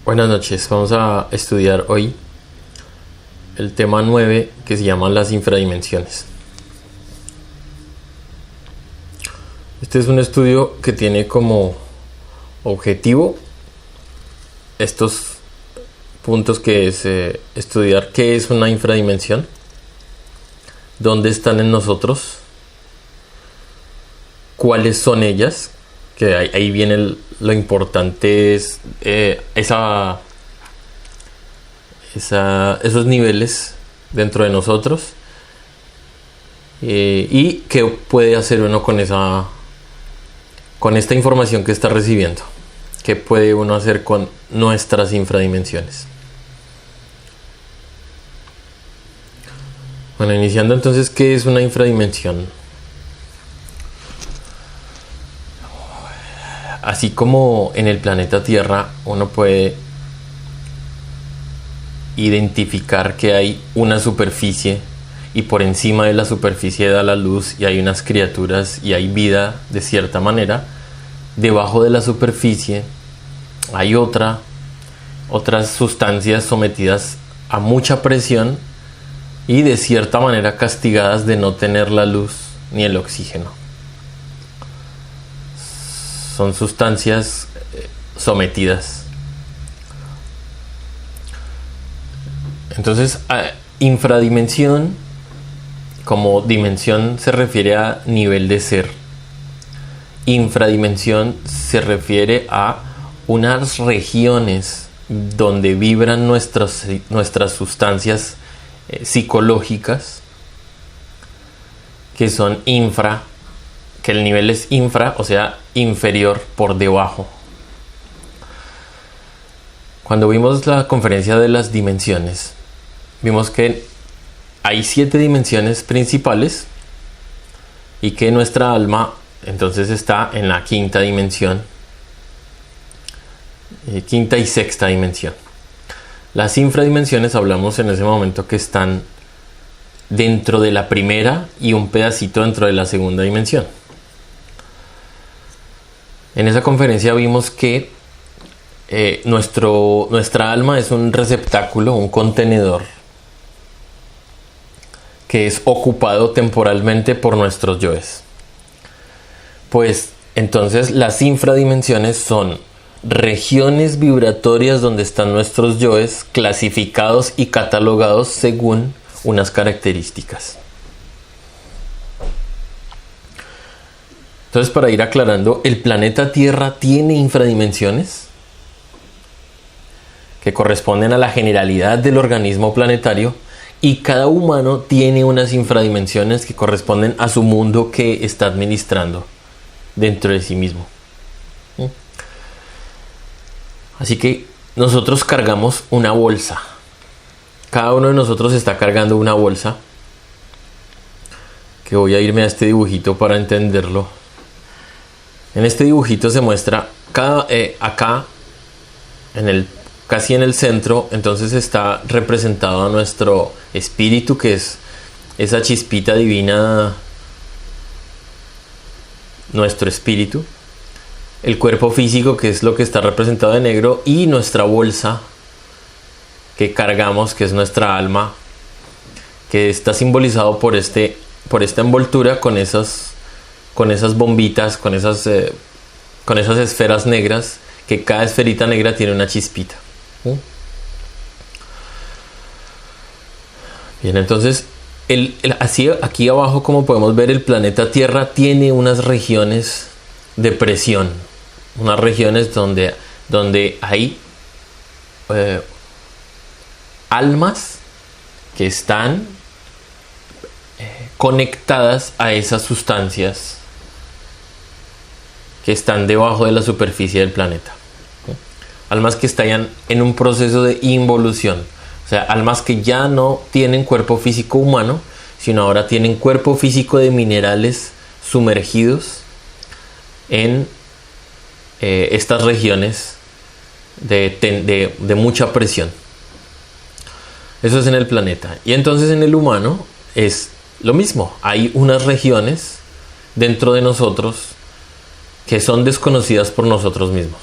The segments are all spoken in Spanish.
Buenas noches, vamos a estudiar hoy el tema 9 que se llama las infradimensiones. Este es un estudio que tiene como objetivo estos puntos, que es estudiar qué es una infradimensión, dónde están en nosotros, cuáles son ellas, que ahí viene lo importante, es esos niveles dentro de nosotros, y qué puede hacer uno con esta información que está recibiendo, qué puede uno hacer con nuestras infradimensiones. Bueno, iniciando entonces, ¿qué es una infradimensión? Así como en el planeta Tierra uno puede identificar que hay una superficie y por encima de la superficie da la luz y hay unas criaturas y hay vida de cierta manera, debajo de la superficie hay otras sustancias sometidas a mucha presión y de cierta manera castigadas de no tener la luz ni el oxígeno. Son sustancias sometidas. Entonces, infradimensión, como dimensión, se refiere a nivel de ser. Infradimensión se refiere a unas regiones donde vibran nuestras sustancias psicológicas, que son infra, que el nivel es infra, o sea, inferior, por debajo. Cuando vimos la conferencia de las dimensiones, vimos que hay 7 dimensiones principales y que nuestra alma entonces está en la quinta dimensión, quinta y sexta dimensión. Las infradimensiones hablamos en ese momento que están dentro de la primera y un pedacito dentro de la segunda dimensión. En esa conferencia vimos que nuestra alma es un receptáculo, un contenedor que es ocupado temporalmente por nuestros yoes. Pues entonces las infradimensiones son regiones vibratorias donde están nuestros yoes clasificados y catalogados según unas características. Entonces, para ir aclarando, el planeta Tierra tiene infradimensiones que corresponden a la generalidad del organismo planetario, y cada humano tiene unas infradimensiones que corresponden a su mundo que está administrando dentro de sí mismo. Así que nosotros cargamos una bolsa. Cada uno de nosotros está cargando una bolsa, que voy a irme a este dibujito para entenderlo. En este dibujito se muestra acá, casi en el centro, entonces está representado a nuestro espíritu, que es esa chispita divina, nuestro espíritu. El cuerpo físico, que es lo que está representado de negro, y nuestra bolsa que cargamos, que es nuestra alma, que está simbolizado por esta envoltura con esas bombitas, con esas esferas negras, que cada esferita negra tiene una chispita. Bien, entonces así aquí abajo, como podemos ver, el planeta Tierra tiene unas regiones de presión, unas regiones donde hay almas que están conectadas a esas sustancias que están debajo de la superficie del planeta. Almas que están en un proceso de involución, o sea, almas que ya no tienen cuerpo físico humano, sino ahora tienen cuerpo físico de minerales sumergidos en estas regiones de mucha presión. Eso es en el planeta. Y entonces en el humano es lo mismo. Hay unas regiones dentro de nosotros que son desconocidas por nosotros mismos.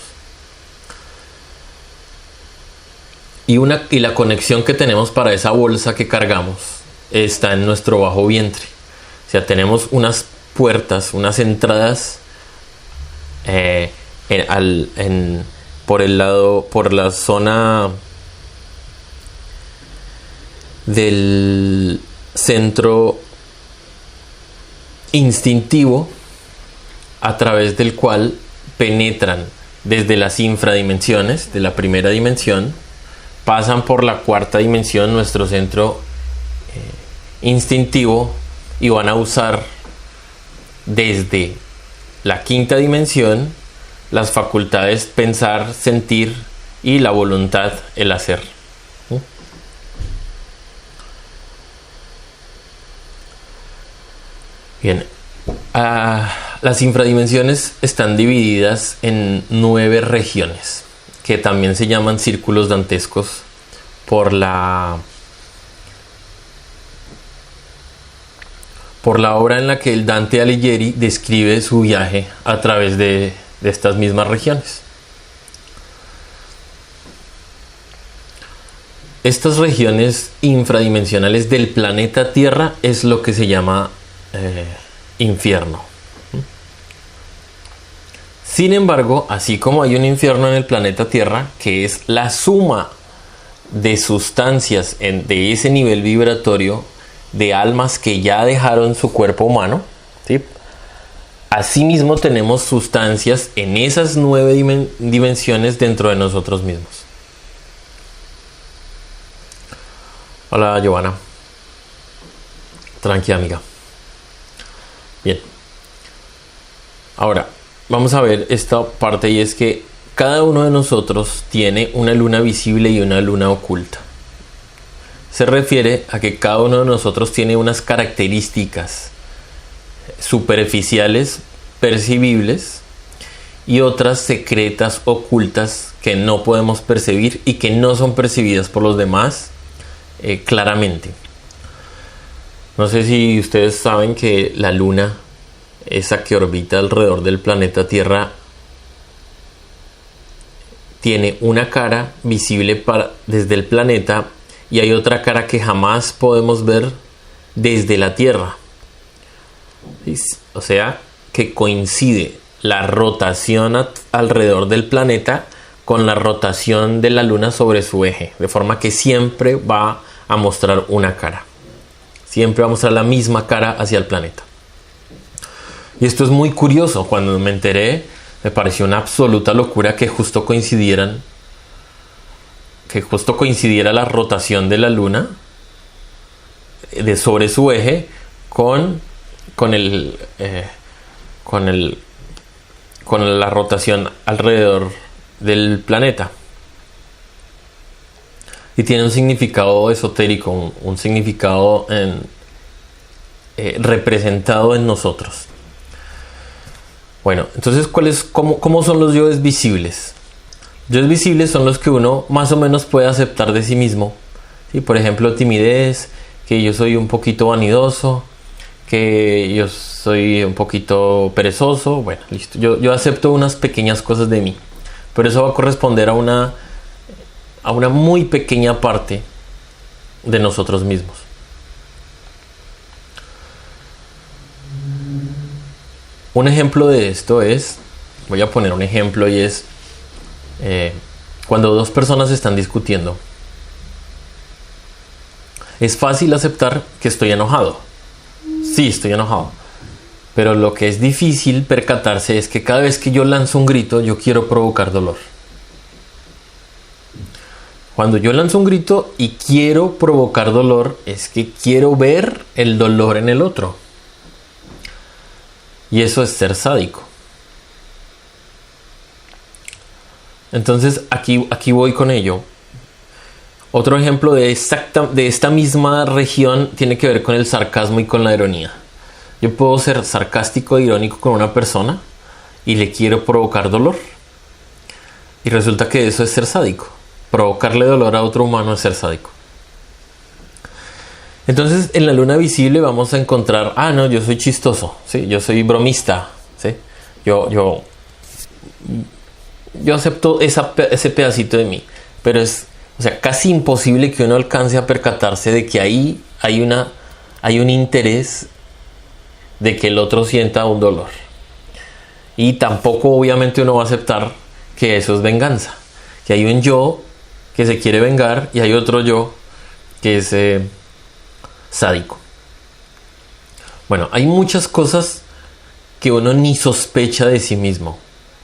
y la conexión que tenemos para esa bolsa que cargamos está en nuestro bajo vientre. O sea, tenemos unas puertas, unas entradas por el lado, por la zona del centro instintivo, a través del cual penetran desde las infradimensiones de la primera dimensión, pasan por la cuarta dimensión, nuestro centro instintivo, y van a usar desde la quinta dimensión las facultades pensar, sentir y la voluntad, el hacer. Bien, las infradimensiones están divididas en 9 regiones, que también se llaman círculos dantescos por la obra en la que el Dante Alighieri describe su viaje a través de estas mismas regiones. Estas regiones infradimensionales del planeta Tierra es lo que se llama infierno. Sin embargo, así como hay un infierno en el planeta Tierra, que es la suma de sustancias de ese nivel vibratorio de almas que ya dejaron su cuerpo humano, ¿sí? Asimismo tenemos sustancias en esas 9 dimensiones dentro de nosotros mismos. Hola, Giovanna. Tranquila, amiga. Bien. Ahora, vamos a ver esta parte, y es que cada uno de nosotros tiene una luna visible y una luna oculta. Se refiere a que cada uno de nosotros tiene unas características superficiales, percibibles, y otras secretas, ocultas, que no podemos percibir y que no son percibidas por los demás claramente. No sé si ustedes saben que la luna, esa que orbita alrededor del planeta Tierra, tiene una cara visible desde el planeta, y hay otra cara que jamás podemos ver desde la Tierra. O sea, que coincide la rotación alrededor del planeta con la rotación de la luna sobre su eje, de forma que siempre va a mostrar una cara. Siempre va a mostrar la misma cara hacia el planeta. Y esto es muy curioso. Cuando me enteré, me pareció una absoluta locura que justo coincidiera la rotación de la luna sobre su eje con la rotación alrededor del planeta. Y tiene un significado esotérico, un significado representado en nosotros. Bueno, entonces, ¿cómo son los yoes visibles? Yoes visibles son los que uno más o menos puede aceptar de sí mismo. ¿Sí? Por ejemplo, timidez, que yo soy un poquito vanidoso, que yo soy un poquito perezoso. Bueno, listo. Yo acepto unas pequeñas cosas de mí, pero eso va a corresponder a una muy pequeña parte de nosotros mismos. Un ejemplo de esto voy a poner un ejemplo, y es cuando dos personas están discutiendo. Es fácil aceptar que estoy enojado. Sí, estoy enojado. Pero lo que es difícil percatarse es que cada vez que yo lanzo un grito, yo quiero provocar dolor. Cuando yo lanzo un grito y quiero provocar dolor, es que quiero ver el dolor en el otro. Y eso es ser sádico. Entonces aquí voy con ello. Otro ejemplo de esta misma región tiene que ver con el sarcasmo y con la ironía. Yo puedo ser sarcástico e irónico con una persona y le quiero provocar dolor. Y resulta que eso es ser sádico. Provocarle dolor a otro humano es ser sádico. Entonces, en la luna visible vamos a encontrar, no, yo soy chistoso, ¿sí? Yo soy bromista, ¿sí? Yo acepto ese pedacito de mí, pero es O sea, casi imposible que uno alcance a percatarse de que ahí hay un interés de que el otro sienta un dolor. Y tampoco obviamente uno va a aceptar que eso es venganza. Que hay un yo que se quiere vengar y hay otro yo que es sádico. Bueno, hay muchas cosas que uno ni sospecha de sí mismo,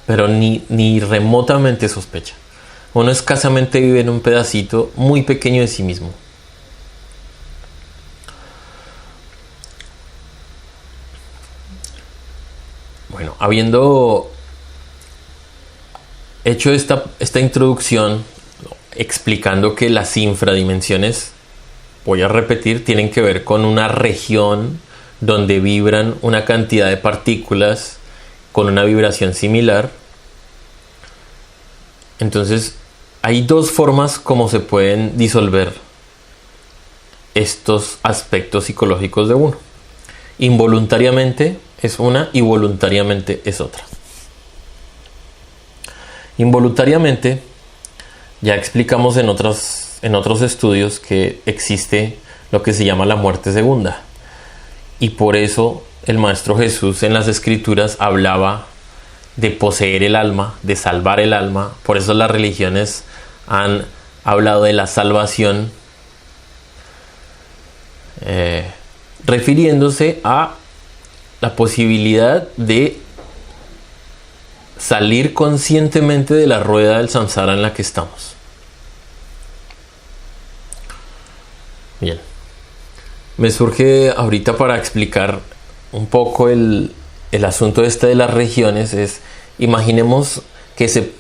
pero ni remotamente sospecha. Uno escasamente vive en un pedacito muy pequeño de sí mismo. Bueno, habiendo hecho esta introducción explicando que las infradimensiones, voy a repetir, tienen que ver con una región donde vibran una cantidad de partículas con una vibración similar. Entonces, hay dos formas como se pueden disolver estos aspectos psicológicos de uno. Involuntariamente es una y voluntariamente es otra. Involuntariamente, ya explicamos en otros estudios que existe lo que se llama la muerte segunda. Y por eso el Maestro Jesús en las Escrituras hablaba de poseer el alma, de salvar el alma. Por eso las religiones han hablado de la salvación, refiriéndose a la posibilidad de salir conscientemente de la rueda del samsara en la que estamos. Bien, me surge ahorita para explicar un poco el asunto de las regiones. Imaginemos que se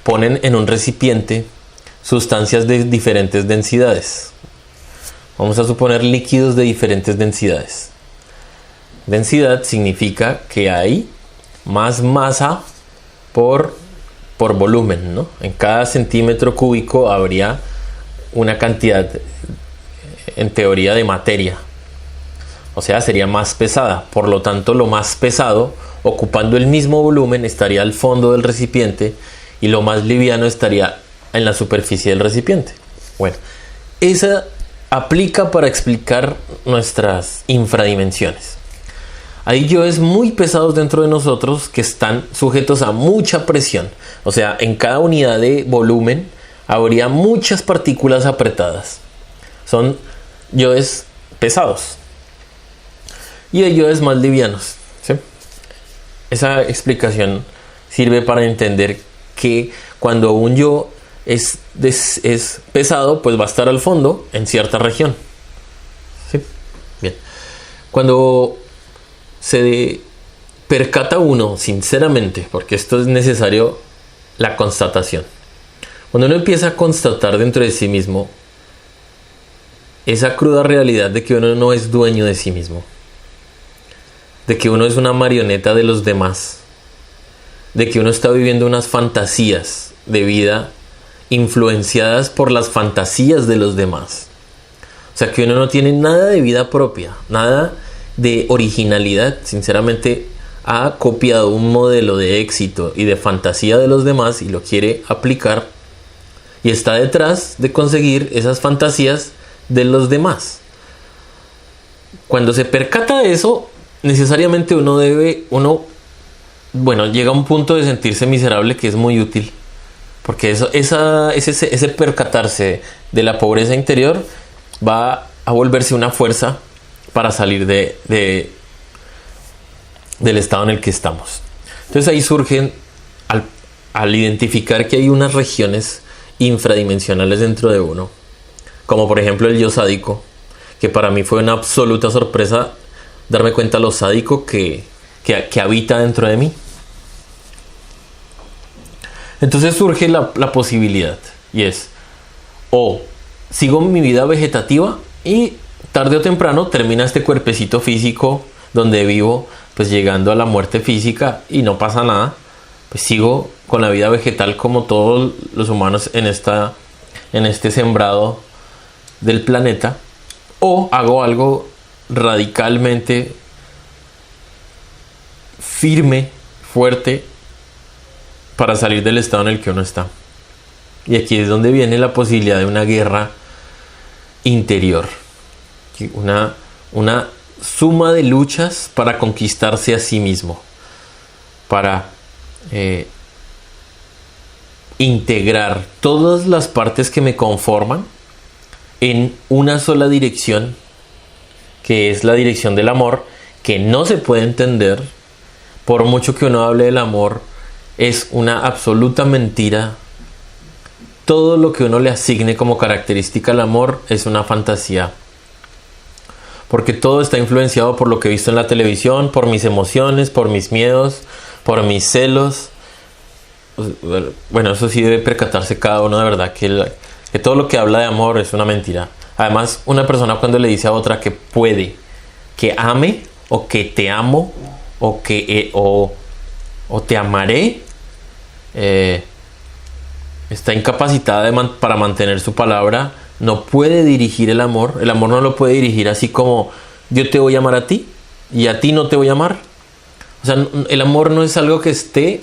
ponen en un recipiente sustancias de diferentes densidades. Vamos a suponer líquidos de diferentes densidades. Densidad significa que hay más masa por volumen, ¿no? En cada centímetro cúbico habría una cantidad, en teoría, de materia. O sea, sería más pesada. Por lo tanto, lo más pesado, ocupando el mismo volumen, estaría al fondo del recipiente y lo más liviano estaría en la superficie del recipiente. Bueno, esa aplica para explicar nuestras infradimensiones. Hay yoes muy pesados dentro de nosotros que están sujetos a mucha presión. O sea, en cada unidad de volumen habría muchas partículas apretadas. Son yoes pesados. Y hay yoes más livianos, ¿sí? Esa explicación sirve para entender que cuando un yo es pesado, pues va a estar al fondo en cierta región. ¿Sí? Bien. Cuando se percata uno, sinceramente, porque esto es necesario, la constatación. Cuando uno empieza a constatar dentro de sí mismo esa cruda realidad de que uno no es dueño de sí mismo, de que uno es una marioneta de los demás, de que uno está viviendo unas fantasías de vida influenciadas por las fantasías de los demás. O sea, que uno no tiene nada de vida propia, nada de originalidad. Sinceramente, ha copiado un modelo de éxito y de fantasía de los demás y lo quiere aplicar, y está detrás de conseguir esas fantasías de los demás. Cuando se percata de eso, necesariamente llega a un punto de sentirse miserable que es muy útil, porque ese percatarse de la pobreza interior va a volverse una fuerza para salir del estado en el que estamos. Entonces ahí surgen, al identificar que hay unas regiones infradimensionales dentro de uno, como por ejemplo el yo sádico, que para mí fue una absoluta sorpresa darme cuenta lo sádico que habita dentro de mí. Entonces surge la posibilidad, y es: o sigo mi vida vegetativa y tarde o temprano termina este cuerpecito físico donde vivo, pues llegando a la muerte física y no pasa nada, pues sigo con la vida vegetal como todos los humanos en este sembrado del planeta, o hago algo radicalmente firme, fuerte, para salir del estado en el que uno está. Y aquí es donde viene la posibilidad de una guerra interior. Una suma de luchas para conquistarse a sí mismo. Para integrar todas las partes que me conforman en una sola dirección, que es la dirección del amor, que no se puede entender. Por mucho que uno hable del amor, es una absoluta mentira. Todo lo que uno le asigne como característica al amor es una fantasía. Porque todo está influenciado por lo que he visto en la televisión, por mis emociones, por mis miedos, por mis celos. Bueno, eso sí debe percatarse cada uno de verdad, que todo lo que habla de amor es una mentira. Además, una persona cuando le dice a otra que puede, que ame, o que te amo, o que o te amaré, está incapacitada para mantener su palabra. No puede dirigir el amor. El amor no lo puede dirigir así como yo te voy a amar a ti y a ti no te voy a amar. O sea, el amor no es algo que esté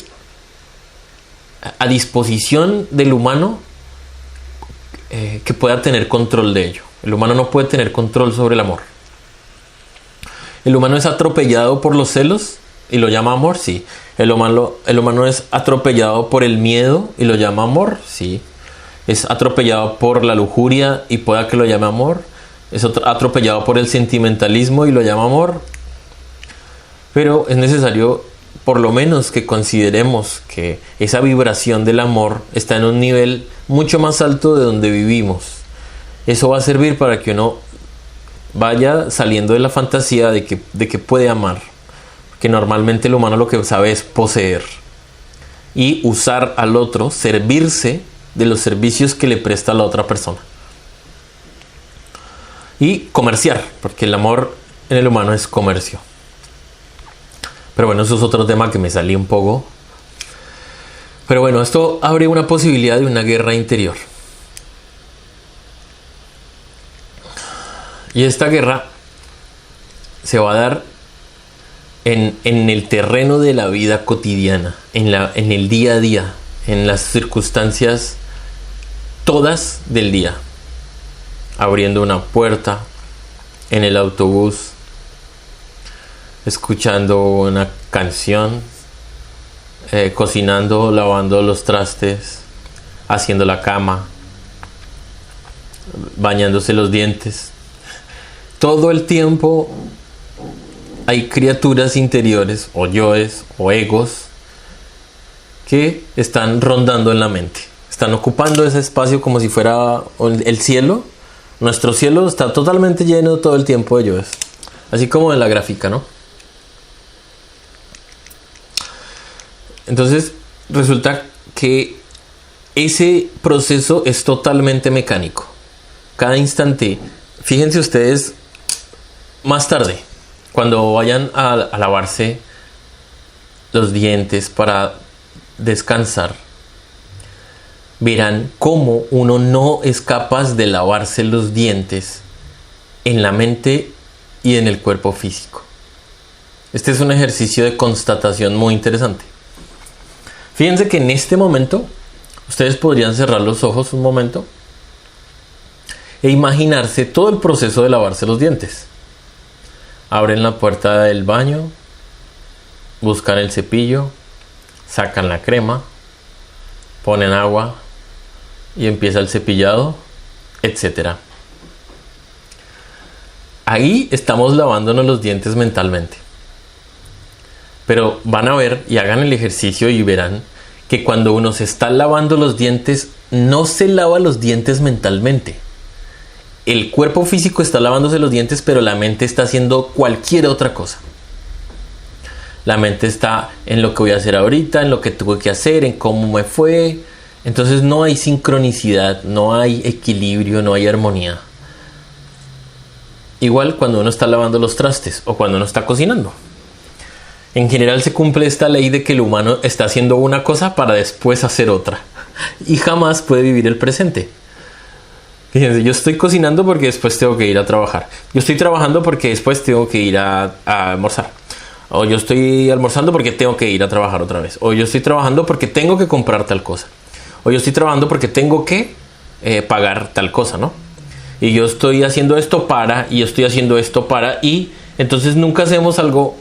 a disposición del humano, que pueda tener control de ello. El humano no puede tener control sobre el amor. El humano es atropellado por los celos y lo llama amor, sí. El humano es atropellado por el miedo y lo llama amor, sí. Es atropellado por la lujuria y pueda que lo llame amor. Es atropellado por el sentimentalismo y lo llama amor. Pero es necesario por lo menos que consideremos que esa vibración del amor está en un nivel mucho más alto de donde vivimos. Eso va a servir para que uno vaya saliendo de la fantasía de que puede amar. Que normalmente el humano lo que sabe es poseer y usar al otro, servirse de los servicios que le presta a la otra persona. Y comerciar, porque el amor en el humano es comercio. Pero bueno, eso es otro tema que me salí un poco. Pero bueno, esto abre una posibilidad de una guerra interior. Y esta guerra se va a dar en el terreno de la vida cotidiana, en el día a día, en las circunstancias todas del día. Abriendo una puerta, en el autobús, escuchando una canción, cocinando, lavando los trastes, haciendo la cama, bañándose los dientes. Todo el tiempo hay criaturas interiores, o yoes, o egos, que están rondando en la mente. Están ocupando ese espacio como si fuera el cielo. Nuestro cielo está totalmente lleno todo el tiempo de yoes. Así como en la gráfica, ¿no? Entonces, resulta que ese proceso es totalmente mecánico. Cada instante, fíjense ustedes, más tarde, cuando vayan a lavarse los dientes para descansar, verán cómo uno no es capaz de lavarse los dientes en la mente y en el cuerpo físico. Este es un ejercicio de constatación muy interesante. Fíjense que en este momento ustedes podrían cerrar los ojos un momento e imaginarse todo el proceso de lavarse los dientes. Abren la puerta del baño, buscan el cepillo, sacan la crema, ponen agua y empieza el cepillado, etc. Ahí estamos lavándonos los dientes mentalmente. Pero van a ver y hagan el ejercicio y verán que cuando uno se está lavando los dientes, no se lava los dientes mentalmente. El cuerpo físico está lavándose los dientes, pero la mente está haciendo cualquier otra cosa. La mente está en lo que voy a hacer ahorita, en lo que tuve que hacer, en cómo me fue. Entonces no hay sincronicidad, no hay equilibrio, no hay armonía. Igual cuando uno está lavando los trastes o cuando uno está cocinando. En general se cumple esta ley de que el humano está haciendo una cosa para después hacer otra. Y jamás puede vivir el presente. Fíjense, yo estoy cocinando porque después tengo que ir a trabajar. Yo estoy trabajando porque después tengo que ir a almorzar. O yo estoy almorzando porque tengo que ir a trabajar otra vez. O yo estoy trabajando porque tengo que comprar tal cosa. o yo estoy trabajando porque tengo que pagar tal cosa, ¿no? Y yo estoy haciendo esto para, y yo estoy haciendo esto para, y entonces nunca hacemos algo.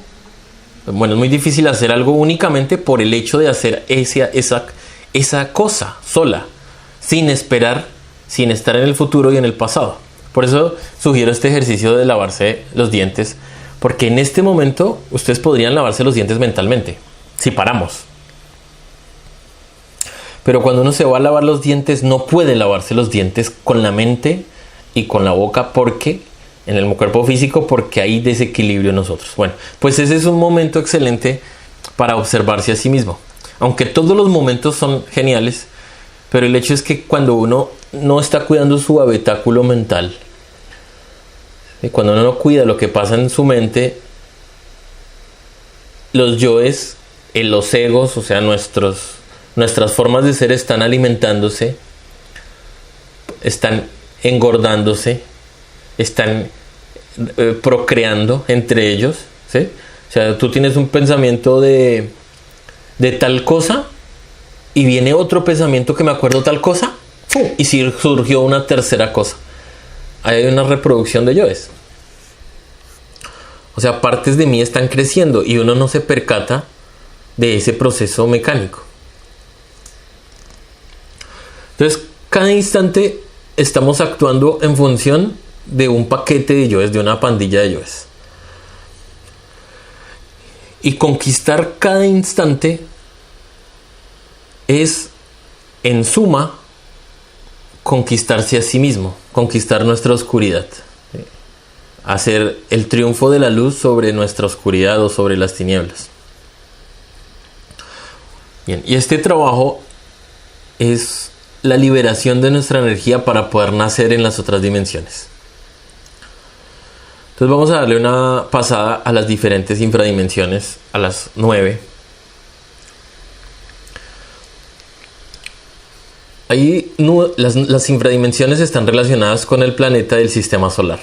Bueno, es muy difícil hacer algo únicamente por el hecho de hacer esa cosa sola, sin esperar, sin estar en el futuro y en el pasado. Por eso sugiero este ejercicio de lavarse los dientes, porque en este momento ustedes podrían lavarse los dientes mentalmente, si paramos. Pero cuando uno se va a lavar los dientes, no puede lavarse los dientes con la mente y con la boca, porque en el cuerpo físico, porque hay desequilibrio en nosotros. Bueno, pues ese es un momento excelente para observarse a sí mismo. Aunque todos los momentos son geniales, pero el hecho es que cuando uno no está cuidando su habitáculo mental, cuando uno no cuida lo que pasa en su mente, los yoes, los egos, o sea, nuestras formas de ser están alimentándose, están engordándose, están procreando entre ellos, ¿sí? O sea, tú tienes un pensamiento de tal cosa y viene otro pensamiento que me acuerdo tal cosa, y surgió una tercera cosa. Hay una reproducción de yoes. O sea, partes de mí están creciendo y uno no se percata de ese proceso mecánico. Entonces, cada instante estamos actuando en función de un paquete de yoes, de una pandilla de yoes. Y conquistar cada instante es, en suma, conquistarse a sí mismo, conquistar nuestra oscuridad. Hacer el triunfo de la luz sobre nuestra oscuridad o sobre las tinieblas. Bien, y este trabajo es la liberación de nuestra energía para poder nacer en las otras dimensiones. Entonces vamos a darle una pasada a las diferentes infradimensiones, a las 9. Ahí las infradimensiones están relacionadas con el planeta del sistema solar.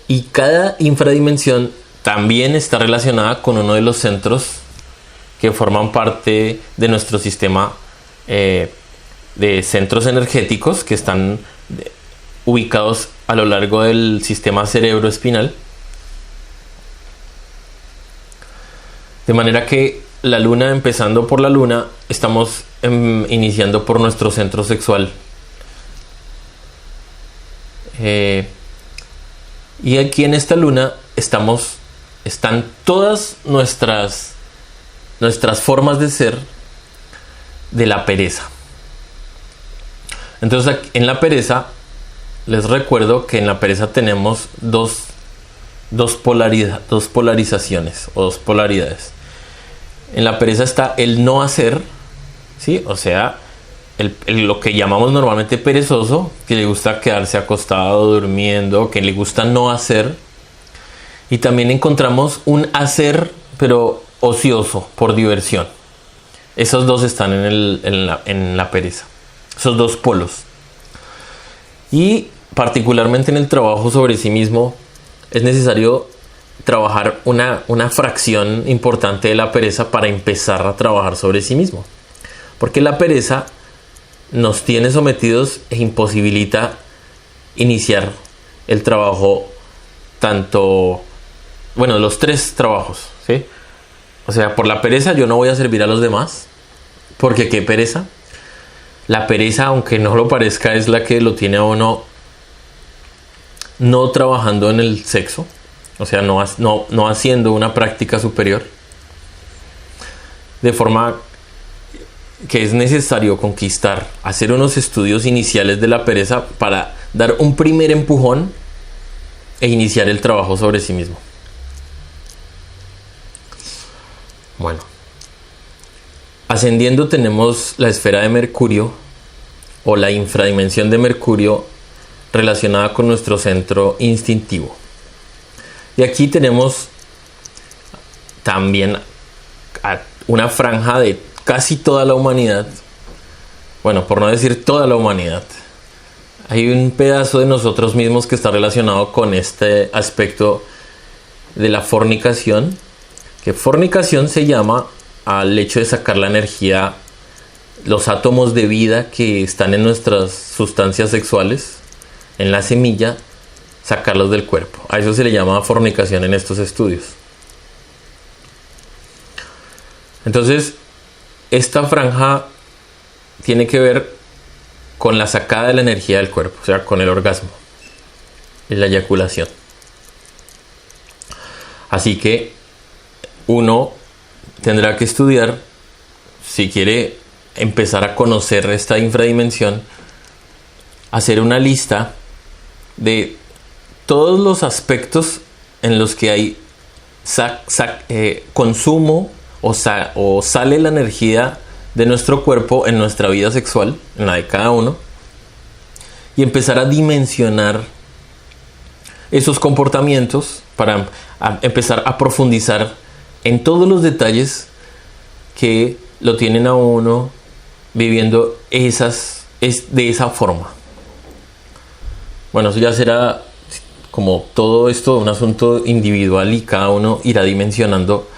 Y cada infradimensión también está relacionada con uno de los centros que forman parte de nuestro sistema de centros energéticos que están ubicados a lo largo del sistema cerebroespinal. De manera que la luna, empezando por la luna, estamos iniciando por nuestro centro sexual. Y aquí en esta luna están todas nuestras formas de ser de la pereza. Entonces en la pereza, les recuerdo que en la pereza tenemos dos polarizaciones o dos polaridades. En la pereza está el no hacer, ¿sí? O sea, lo que llamamos normalmente perezoso, que le gusta quedarse acostado, durmiendo, que le gusta no hacer. Y también encontramos un hacer, pero ocioso, por diversión. Esos dos están en la pereza, esos dos polos. Y particularmente en el trabajo sobre sí mismo, es necesario trabajar una fracción importante de la pereza para empezar a trabajar sobre sí mismo. Porque la pereza nos tiene sometidos e imposibilita iniciar el trabajo, los tres trabajos, ¿sí? O sea, por la pereza yo no voy a servir a los demás, porque qué pereza. La pereza, aunque no lo parezca, es la que lo tiene a uno no trabajando en el sexo, o sea, no haciendo una práctica superior, de forma que es necesario hacer unos estudios iniciales de la pereza para dar un primer empujón e iniciar el trabajo sobre sí mismo. Bueno, ascendiendo tenemos la esfera de Mercurio o la infradimensión de Mercurio relacionada con nuestro centro instintivo. Y aquí tenemos también una franja de casi toda la humanidad, bueno, por no decir toda la humanidad. Hay un pedazo de nosotros mismos que está relacionado con este aspecto de la fornicación, que fornicación se llama al hecho de sacar la energía los átomos de vida que están en nuestras sustancias sexuales, en la semilla, sacarlos del cuerpo. A eso se le llama fornicación en estos estudios. Entonces, esta franja tiene que ver con la sacada de la energía del cuerpo, o sea, con el orgasmo y la eyaculación. Así que uno tendrá que estudiar, si quiere empezar a conocer esta infradimensión, hacer una lista de todos los aspectos en los que hay consumo o sale la energía de nuestro cuerpo en nuestra vida sexual, en la de cada uno, y empezar a dimensionar esos comportamientos para empezar a profundizar en todos los detalles que lo tienen a uno viviendo de esa forma. Bueno, eso ya será como todo esto un asunto individual y cada uno irá dimensionando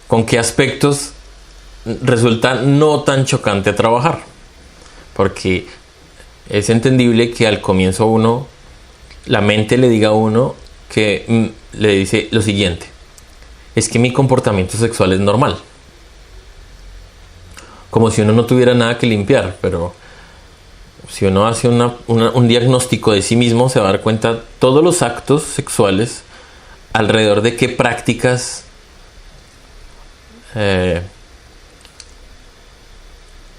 con qué aspectos resulta no tan chocante trabajar, porque es entendible que al comienzo la mente le diga a uno que le dice lo siguiente: es que mi comportamiento sexual es normal, como si uno no tuviera nada que limpiar. Pero si uno hace un diagnóstico de sí mismo, se va a dar cuenta todos los actos sexuales alrededor de qué prácticas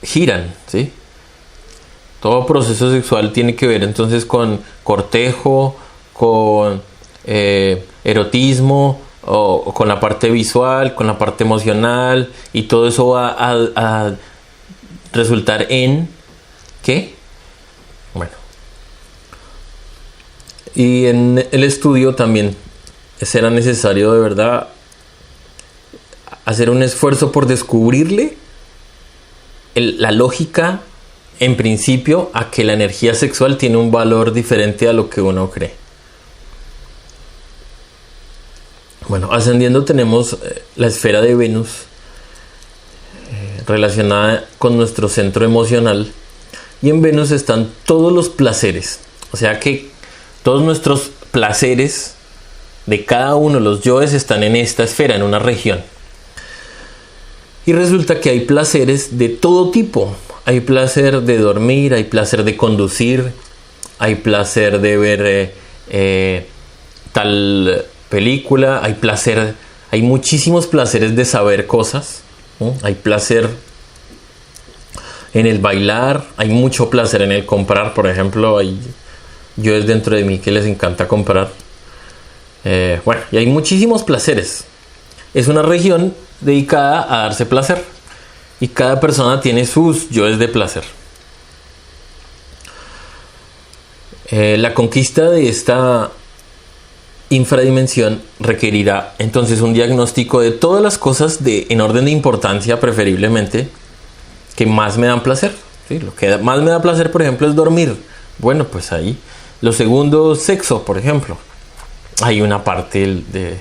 giran, ¿sí? Todo proceso sexual tiene que ver entonces con cortejo, con erotismo, o con la parte visual, con la parte emocional, y todo eso va a resultar en ¿qué? Bueno, y en el estudio también será necesario de verdad hacer un esfuerzo por descubrirle la lógica, en principio, a que la energía sexual tiene un valor diferente a lo que uno cree. Bueno, ascendiendo tenemos la esfera de Venus, relacionada con nuestro centro emocional, y en Venus están todos los placeres, o sea que todos nuestros placeres de cada uno, los yoes, están en esta esfera, en una región. Y resulta que hay placeres de todo tipo. Hay placer de dormir, hay placer de conducir, hay placer de ver tal película, hay muchísimos placeres de saber cosas, ¿no? Hay placer en el bailar, hay mucho placer en el comprar. Por ejemplo, hay yoes dentro de mí que les encanta comprar. Bueno, y hay muchísimos placeres. Es una región dedicada a darse placer, y cada persona tiene sus yoes de placer. La conquista de esta infradimensión requerirá entonces un diagnóstico de todas las cosas en orden de importancia, preferiblemente, que más me dan placer, ¿sí? Lo que más me da placer, por ejemplo, es dormir. Bueno, pues ahí. Lo segundo, sexo, por ejemplo. Hay una parte de...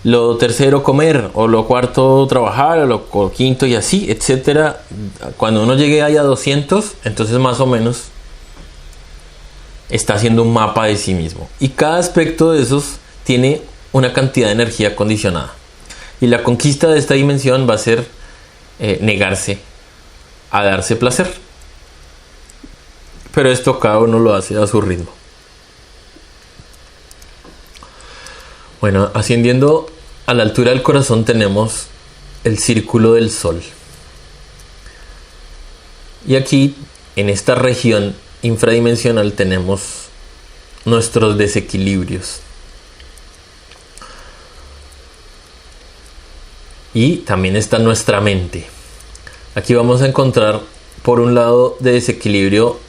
Lo tercero, comer. O lo cuarto, trabajar. O lo quinto, y así, etcétera. Cuando uno llegue ahí a 200, entonces más o menos está haciendo un mapa de sí mismo. Y cada aspecto de esos tiene una cantidad de energía condicionada. Y la conquista de esta dimensión va a ser negarse a darse placer. Pero esto cada uno lo hace a su ritmo. Bueno, ascendiendo a la altura del corazón tenemos el círculo del sol. Y aquí, en esta región infradimensional, tenemos nuestros desequilibrios. Y también está nuestra mente. Aquí vamos a encontrar, por un lado, de desequilibrio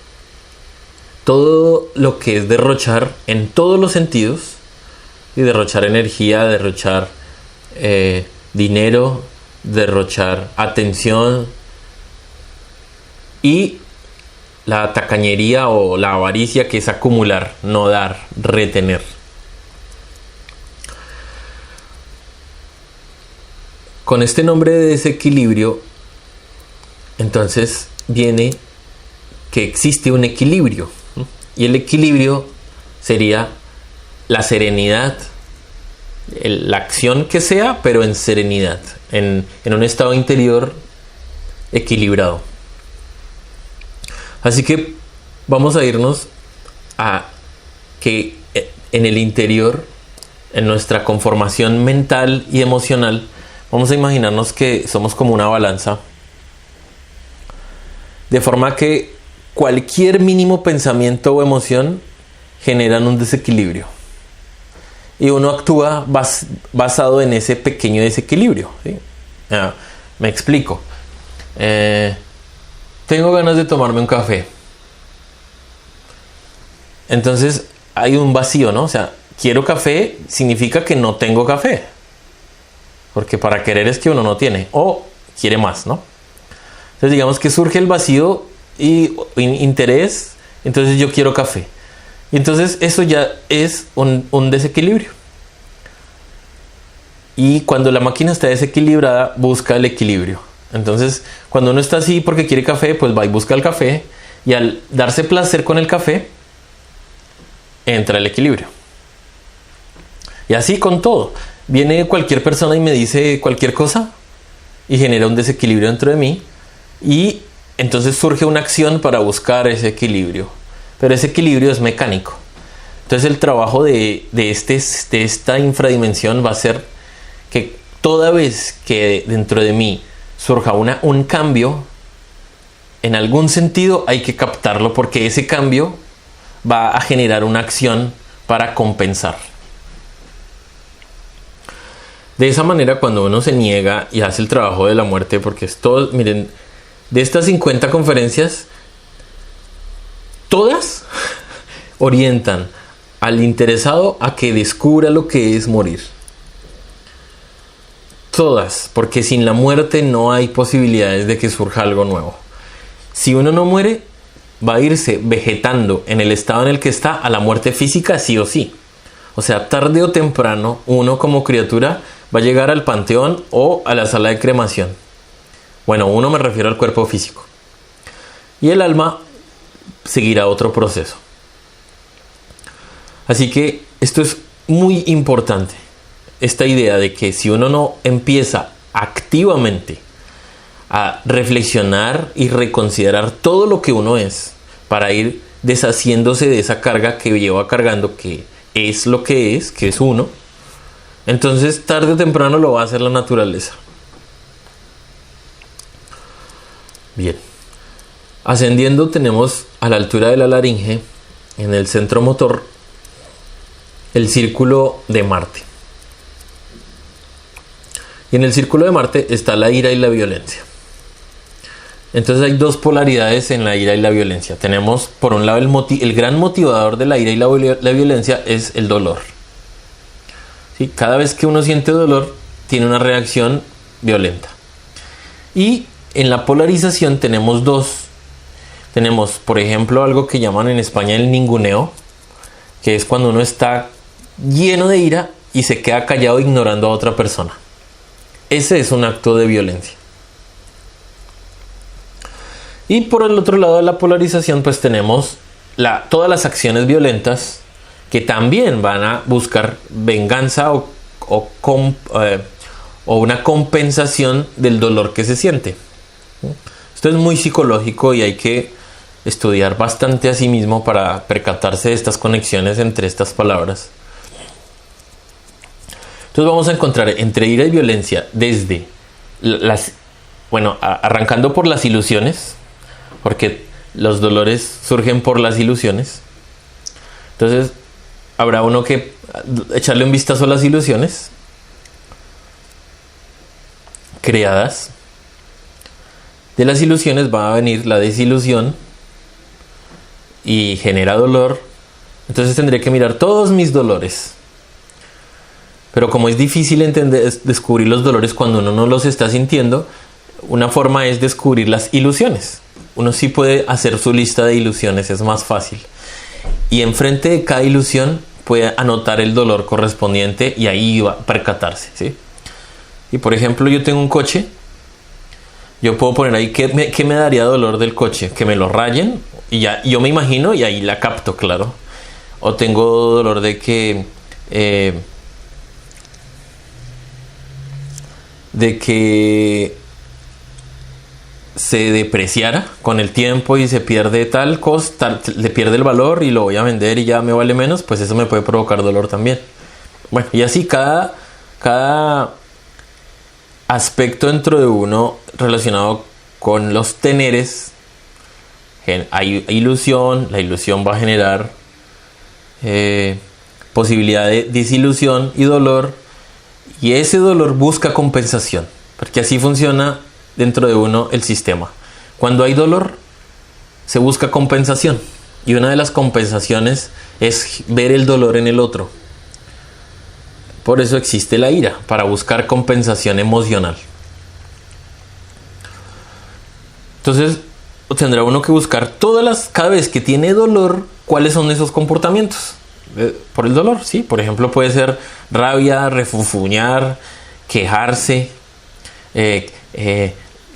todo lo que es derrochar en todos los sentidos, y derrochar energía, derrochar dinero, derrochar atención, y la tacañería o la avaricia, que es acumular, no dar, retener. Con este nombre de desequilibrio, entonces viene que existe un equilibrio. Y el equilibrio sería la serenidad, la acción que sea, pero en serenidad, en un estado interior equilibrado. Así que vamos a irnos a que en el interior, en nuestra conformación mental y emocional, vamos a imaginarnos que somos como una balanza, de forma que cualquier mínimo pensamiento o emoción generan un desequilibrio. Y uno actúa basado en ese pequeño desequilibrio, ¿sí? Me explico. Tengo ganas de tomarme un café. Entonces hay un vacío, ¿no? O sea, quiero café significa que no tengo café. Porque para querer es que uno no tiene. O quiere más, ¿no? Entonces digamos que surge el vacío y interés. Entonces yo quiero café. Y entonces eso ya es un desequilibrio. Y cuando la máquina está desequilibrada, busca el equilibrio. Entonces, cuando uno está así porque quiere café, pues va y busca el café. Y al darse placer con el café, entra el equilibrio. Y así con todo. Viene cualquier persona y me dice cualquier cosa y genera un desequilibrio dentro de mí. Y entonces surge una acción para buscar ese equilibrio. Pero ese equilibrio es mecánico. Entonces el trabajo de esta infradimensión va a ser que toda vez que dentro de mí surja un cambio, en algún sentido hay que captarlo, porque ese cambio va a generar una acción para compensar. De esa manera, cuando uno se niega y hace el trabajo de la muerte, porque es todo, miren, de estas 50 conferencias, todas orientan al interesado a que descubra lo que es morir. Todas, porque sin la muerte no hay posibilidades de que surja algo nuevo. Si uno no muere, va a irse vegetando en el estado en el que está a la muerte física sí o sí. O sea, tarde o temprano, uno como criatura va a llegar al panteón o a la sala de cremación. Bueno, uno me refiero al cuerpo físico. Y el alma seguirá otro proceso. Así que esto es muy importante. Esta idea de que si uno no empieza activamente a reflexionar y reconsiderar todo lo que uno es, para ir deshaciéndose de esa carga que lleva cargando, que es lo que es uno, entonces tarde o temprano lo va a hacer la naturaleza. Bien. Ascendiendo tenemos a la altura de la laringe, en el centro motor, el círculo de Marte. Y en el círculo de Marte está la ira y la violencia. Entonces hay dos polaridades en la ira y la violencia. Tenemos por un lado el gran motivador de la ira y la violencia es el dolor. ¿Sí? Cada vez que uno siente dolor tiene una reacción violenta. Y en la polarización tenemos dos. Tenemos, por ejemplo, algo que llaman en España el ninguneo, que es cuando uno está lleno de ira y se queda callado ignorando a otra persona. Ese es un acto de violencia. Y por el otro lado de la polarización, pues tenemos todas las acciones violentas que también van a buscar venganza o una compensación del dolor que se siente. Esto es muy psicológico y hay que estudiar bastante a sí mismo para percatarse de estas conexiones entre estas palabras. Entonces vamos a encontrar entre ira y violencia desde arrancando por las ilusiones, porque los dolores surgen por las ilusiones. Entonces habrá uno que echarle un vistazo a las ilusiones creadas. De las ilusiones va a venir la desilusión y genera dolor. Entonces tendré que mirar todos mis dolores. Pero como es difícil descubrir los dolores cuando uno no los está sintiendo, una forma es descubrir las ilusiones. Uno sí puede hacer su lista de ilusiones, es más fácil. Y enfrente de cada ilusión puede anotar el dolor correspondiente y ahí va a percatarse, ¿sí? Y por ejemplo, yo tengo un coche, yo puedo poner ahí qué me daría dolor del coche, que me lo rayen, y ya yo me imagino y ahí la capto, claro. O tengo dolor de que se depreciara con el tiempo y se pierde tal cosa, le pierde el valor y lo voy a vender y ya me vale menos, pues eso me puede provocar dolor también. Bueno, y así cada aspecto dentro de uno relacionado con los teneres, hay ilusión, la ilusión va a generar posibilidad de desilusión y dolor, y ese dolor busca compensación, porque así funciona dentro de uno el sistema. Cuando hay dolor, se busca compensación, y una de las compensaciones es ver el dolor en el otro. Por eso existe la ira, para buscar compensación emocional. Entonces tendrá uno que buscar cada vez que tiene dolor, cuáles son esos comportamientos por el dolor. ¿Sí? Por ejemplo, puede ser rabia, refunfuñar, quejarse,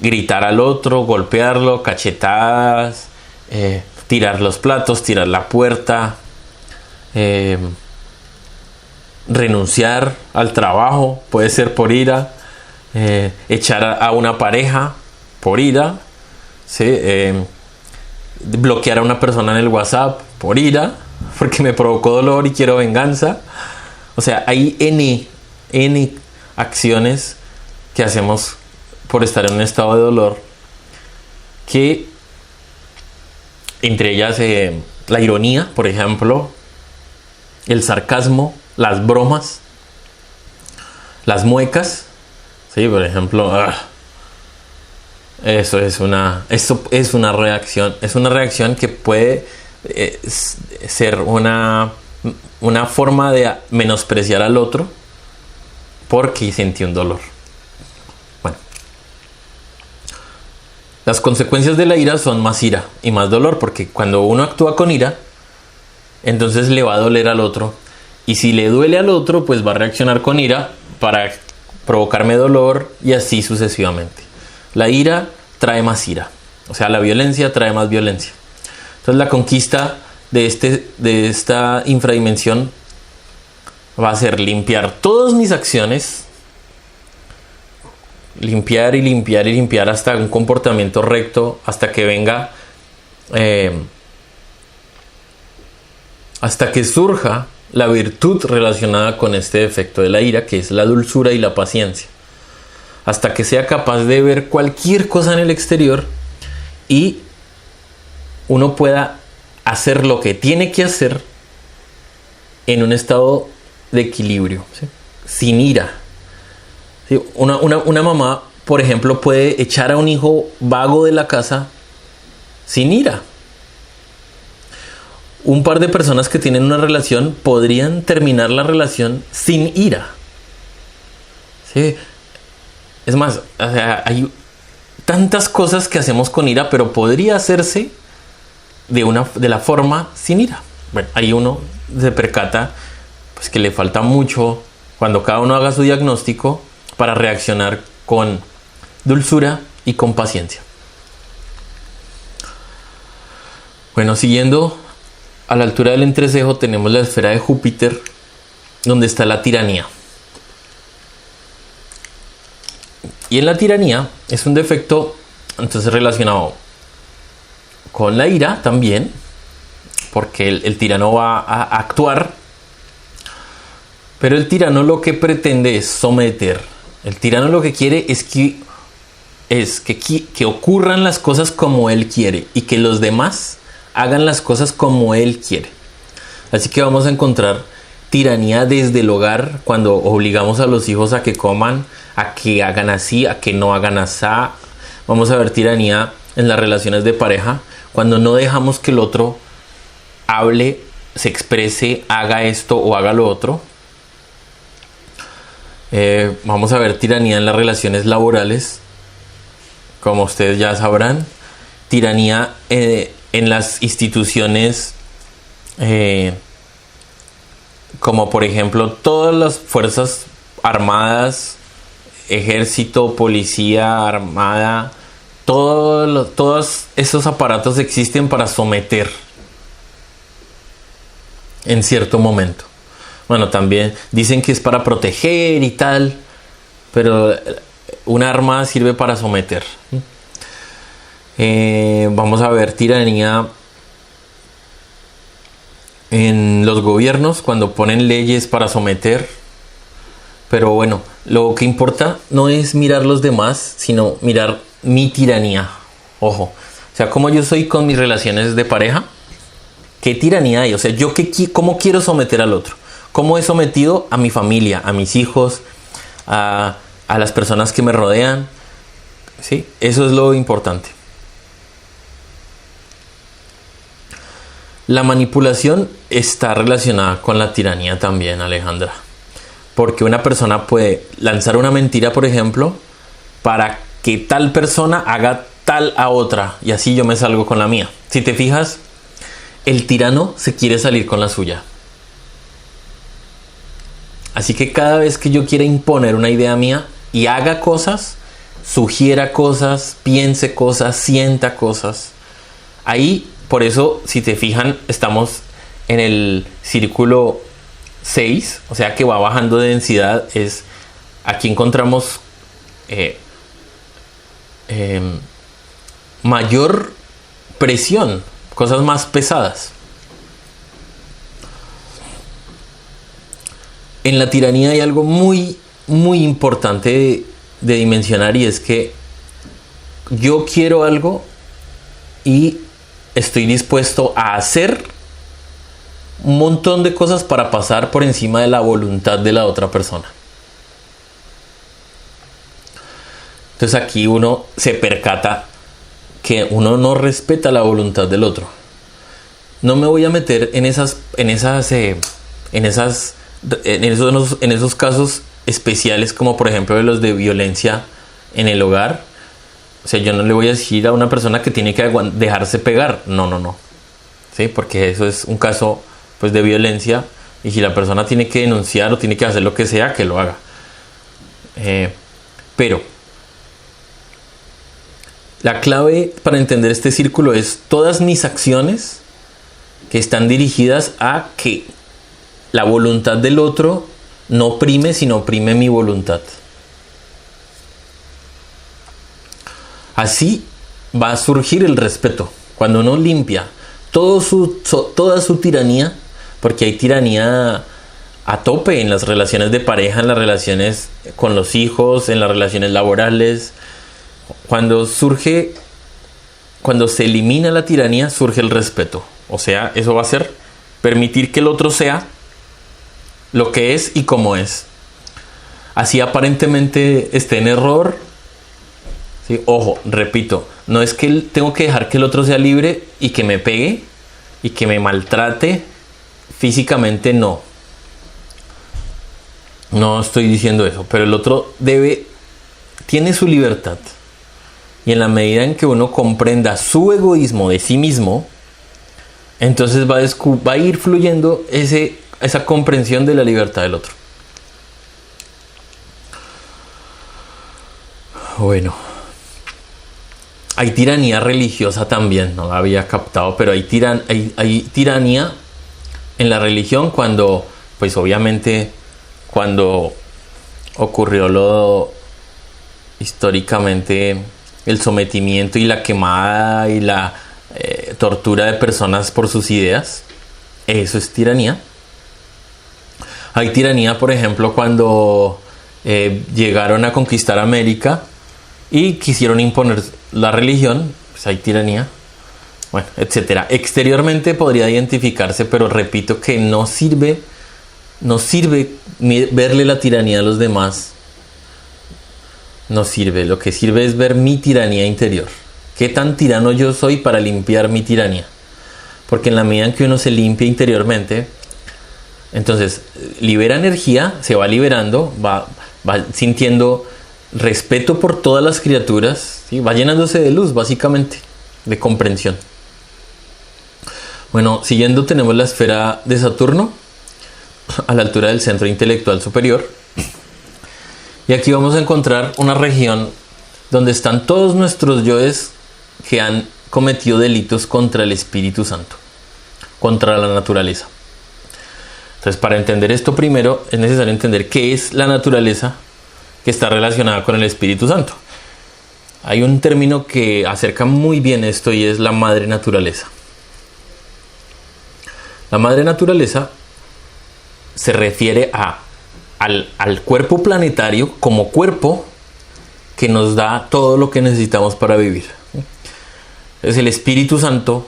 gritar al otro, golpearlo, cachetadas, tirar los platos, tirar la puerta, renunciar al trabajo, puede ser por ira, echar a una pareja por ira, ¿sí? Bloquear a una persona en el WhatsApp por ira, porque me provocó dolor y quiero venganza. O sea, hay N acciones que hacemos por estar en un estado de dolor, que entre ellas la ironía, por ejemplo, el sarcasmo, las bromas, las muecas, sí, por ejemplo, eso es una reacción que puede ser una forma de menospreciar al otro porque sentí un dolor. Bueno, las consecuencias de la ira son más ira y más dolor, porque cuando uno actúa con ira, entonces le va a doler al otro. Y si le duele al otro, pues va a reaccionar con ira para provocarme dolor, y así sucesivamente. La ira trae más ira. O sea, la violencia trae más violencia. Entonces la conquista de esta infradimensión va a ser limpiar todas mis acciones. Limpiar y limpiar y limpiar hasta un comportamiento recto, hasta que venga, hasta que surja la virtud relacionada con este efecto de la ira, que es la dulzura y la paciencia, hasta que sea capaz de ver cualquier cosa en el exterior y uno pueda hacer lo que tiene que hacer en un estado de equilibrio, ¿sí? Sin ira. ¿Sí? Una mamá, por ejemplo, puede echar a un hijo vago de la casa sin ira. Un par de personas que tienen una relación podrían terminar la relación sin ira. ¿Sí? Es más, o sea, hay tantas cosas que hacemos con ira, pero podría hacerse de la forma sin ira. Bueno, ahí uno se percata pues, que le falta mucho cuando cada uno haga su diagnóstico para reaccionar con dulzura y con paciencia. Bueno, siguiendo, a la altura del entrecejo tenemos la esfera de Júpiter, donde está la tiranía. Y en la tiranía es un defecto entonces relacionado con la ira también, porque el tirano va a actuar, pero el tirano lo que pretende es someter. El tirano lo que quiere es que ocurran las cosas como él quiere y que los demás hagan las cosas como él quiere. Así que vamos a encontrar tiranía desde el hogar, cuando obligamos a los hijos a que coman, a que hagan así, a que no hagan asá. Vamos a ver tiranía en las relaciones de pareja, cuando no dejamos que el otro hable, se exprese, haga esto o haga lo otro. Vamos a ver tiranía en las relaciones laborales, como ustedes ya sabrán. Tiranía en las instituciones, como por ejemplo todas las fuerzas armadas ejército, policía, armada, todos esos aparatos existen para someter en cierto momento. Bueno, también dicen que es para proteger y tal, pero un arma sirve para someter. Vamos a ver tiranía en los gobiernos cuando ponen leyes para someter. Pero bueno, lo que importa no es mirar los demás, sino mirar mi tiranía. Ojo, o sea, cómo yo soy con mis relaciones de pareja. ¿Qué tiranía hay? O sea, yo cómo quiero someter al otro. ¿Cómo he sometido a mi familia, a mis hijos, a las personas que me rodean? ¿Sí? Eso es lo importante. La manipulación está relacionada con la tiranía también, Alejandra. Porque una persona puede lanzar una mentira, por ejemplo, para que tal persona haga tal a otra. Y así yo me salgo con la mía. Si te fijas, el tirano se quiere salir con la suya. Así que cada vez que yo quiera imponer una idea mía y haga cosas, sugiera cosas, piense cosas, sienta cosas, ahí, por eso, si te fijan, estamos en el círculo 6, o sea que va bajando de densidad. Aquí encontramos mayor presión, cosas más pesadas. En la tiranía hay algo muy, muy importante de dimensionar, y es que yo quiero algo y estoy dispuesto a hacer un montón de cosas para pasar por encima de la voluntad de la otra persona. Entonces aquí uno se percata que uno no respeta la voluntad del otro. No me voy a meter en esos casos especiales, como por ejemplo los de violencia en el hogar. O sea, yo no le voy a decir a una persona que tiene que dejarse pegar. No. ¿Sí? Porque eso es un caso, pues, de violencia. Y si la persona tiene que denunciar o tiene que hacer lo que sea, que lo haga. Pero la clave para entender este círculo es todas mis acciones que están dirigidas a que la voluntad del otro no prime, sino prime mi voluntad. Así va a surgir el respeto. Cuando uno limpia toda su tiranía, porque hay tiranía a tope en las relaciones de pareja, en las relaciones con los hijos, en las relaciones laborales. Cuando se elimina la tiranía, surge el respeto. O sea, eso va a ser permitir que el otro sea lo que es y como es. Así aparentemente esté en error. Sí, ojo, repito, no es que tengo que dejar que el otro sea libre y que me pegue y que me maltrate físicamente, no. No estoy diciendo eso, pero el otro tiene su libertad. Y en la medida en que uno comprenda su egoísmo de sí mismo, entonces va a ir fluyendo esa comprensión de la libertad del otro. Bueno, hay tiranía religiosa también, no la había captado, pero hay tiranía en la religión cuando, pues obviamente, cuando ocurrió históricamente el sometimiento y la quemada y la tortura de personas por sus ideas. Eso es tiranía. Hay tiranía, por ejemplo, cuando llegaron a conquistar América y quisieron imponer la religión, pues hay tiranía, bueno, etcétera. Exteriormente podría identificarse, pero repito que no sirve verle la tiranía a los demás. No sirve, lo que sirve es ver mi tiranía interior. ¿Qué tan tirano yo soy para limpiar mi tiranía? Porque en la medida en que uno se limpia interiormente, entonces libera energía, se va liberando, va sintiendo respeto por todas las criaturas, ¿sí? Va llenándose de luz, básicamente, de comprensión. Bueno, siguiendo tenemos la esfera de Saturno, a la altura del centro intelectual superior. Y aquí vamos a encontrar una región donde están todos nuestros yoes que han cometido delitos contra el Espíritu Santo, contra la naturaleza. Entonces, para entender esto primero es necesario entender qué es la naturaleza que está relacionada con el Espíritu Santo. Hay un término que acerca muy bien esto y es la madre naturaleza. La madre naturaleza se refiere al cuerpo planetario como cuerpo que nos da todo lo que necesitamos para vivir. Entonces el Espíritu Santo,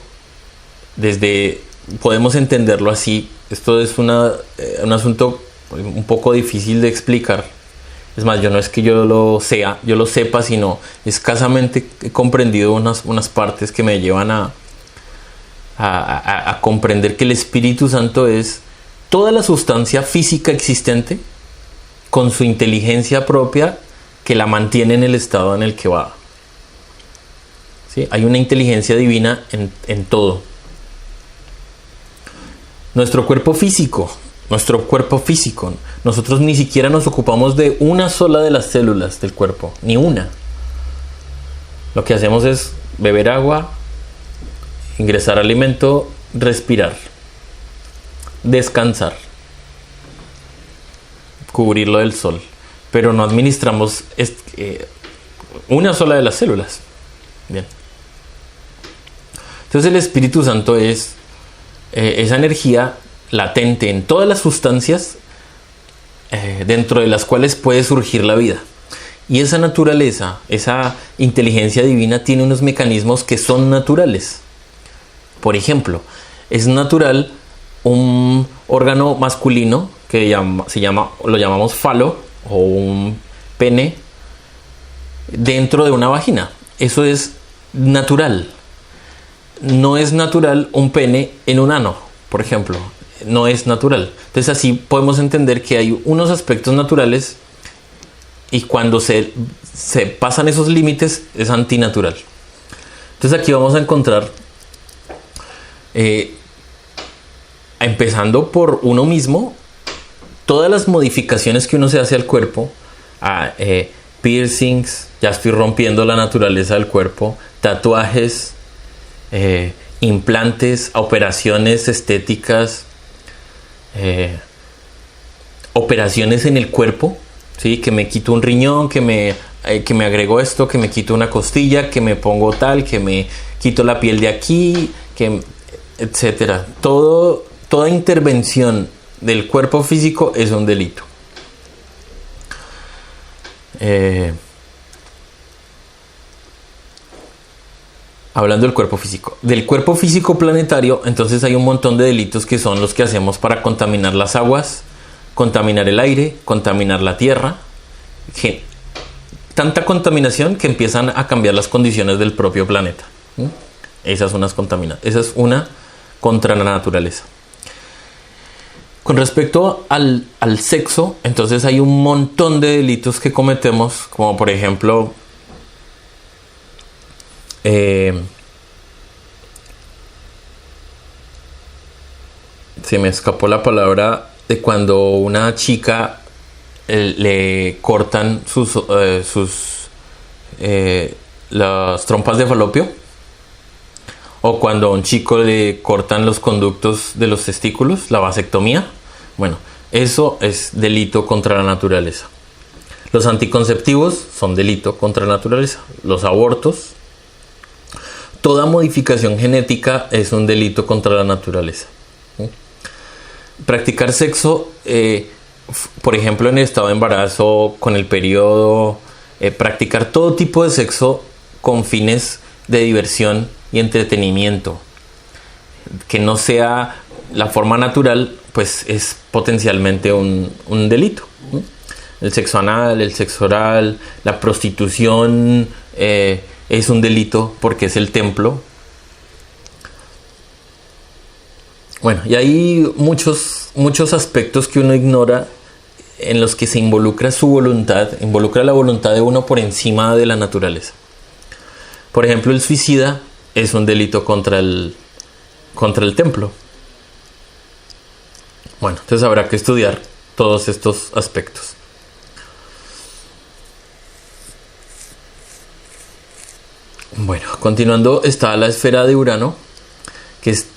podemos entenderlo así. Esto es un asunto un poco difícil de explicar. Es más, yo no es que yo lo sepa, sino escasamente he comprendido unas partes que me llevan a comprender que el Espíritu Santo es toda la sustancia física existente con su inteligencia propia que la mantiene en el estado en el que va. ¿Sí? Hay una inteligencia divina en todo. Nuestro cuerpo físico, nosotros ni siquiera nos ocupamos de una sola de las células del cuerpo, ni una. Lo que hacemos es beber agua, ingresar alimento, respirar, descansar, cubrirlo del sol, pero no administramos una sola de las células. Bien. Entonces el Espíritu Santo es esa energía latente en todas las sustancias dentro de las cuales puede surgir la vida. Y esa naturaleza, esa inteligencia divina tiene unos mecanismos que son naturales. Por ejemplo, es natural un órgano masculino que lo llamamos falo o un pene dentro de una vagina. Eso es natural. No es natural un pene en un ano, por ejemplo. No es natural. Entonces así podemos entender que hay unos aspectos naturales y cuando se pasan esos límites es antinatural. Entonces aquí vamos a encontrar, empezando por uno mismo, todas las modificaciones que uno se hace al cuerpo, piercings, ya estoy rompiendo la naturaleza del cuerpo, tatuajes, implantes, operaciones estéticas, operaciones en el cuerpo, ¿sí? Que me quito un riñón, que me agrego esto, que me quito una costilla, que me pongo tal, que me quito la piel de aquí, etcétera. Toda intervención del cuerpo físico es un delito. Hablando del cuerpo físico. Del cuerpo físico planetario, entonces hay un montón de delitos que son los que hacemos para contaminar las aguas, contaminar el aire, contaminar la tierra. Tanta contaminación que empiezan a cambiar las condiciones del propio planeta. Esa es una contra la naturaleza. Con respecto al sexo, entonces hay un montón de delitos que cometemos, como por ejemplo se me escapó la palabra de cuando una chica le cortan las trompas de falopio, o cuando a un chico le cortan los conductos de los testículos, la vasectomía. Bueno, eso es delito contra la naturaleza. Los anticonceptivos son delito contra la naturaleza. Los abortos, toda modificación genética es un delito contra la naturaleza. Practicar sexo, por ejemplo, en el estado de embarazo, con el periodo, practicar todo tipo de sexo con fines de diversión y entretenimiento, que no sea la forma natural, pues es potencialmente un delito. El sexo anal, el sexo oral, la prostitución es un delito porque es el templo. Bueno, y hay muchos aspectos que uno ignora en los que se involucra la voluntad de uno por encima de la naturaleza. Por ejemplo, el suicida es un delito contra el templo. Bueno, entonces habrá que estudiar todos estos aspectos. Bueno, continuando está la esfera de Urano, que es,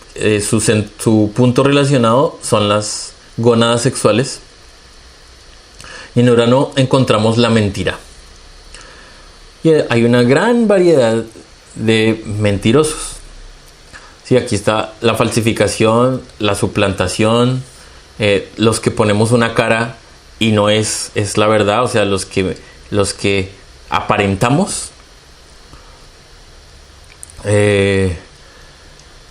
su punto relacionado son las gónadas sexuales. Y en Urano encontramos la mentira. Y hay una gran variedad de mentirosos. Sí, aquí está la falsificación, la suplantación, los que ponemos una cara y no es la verdad, o sea, los que aparentamos.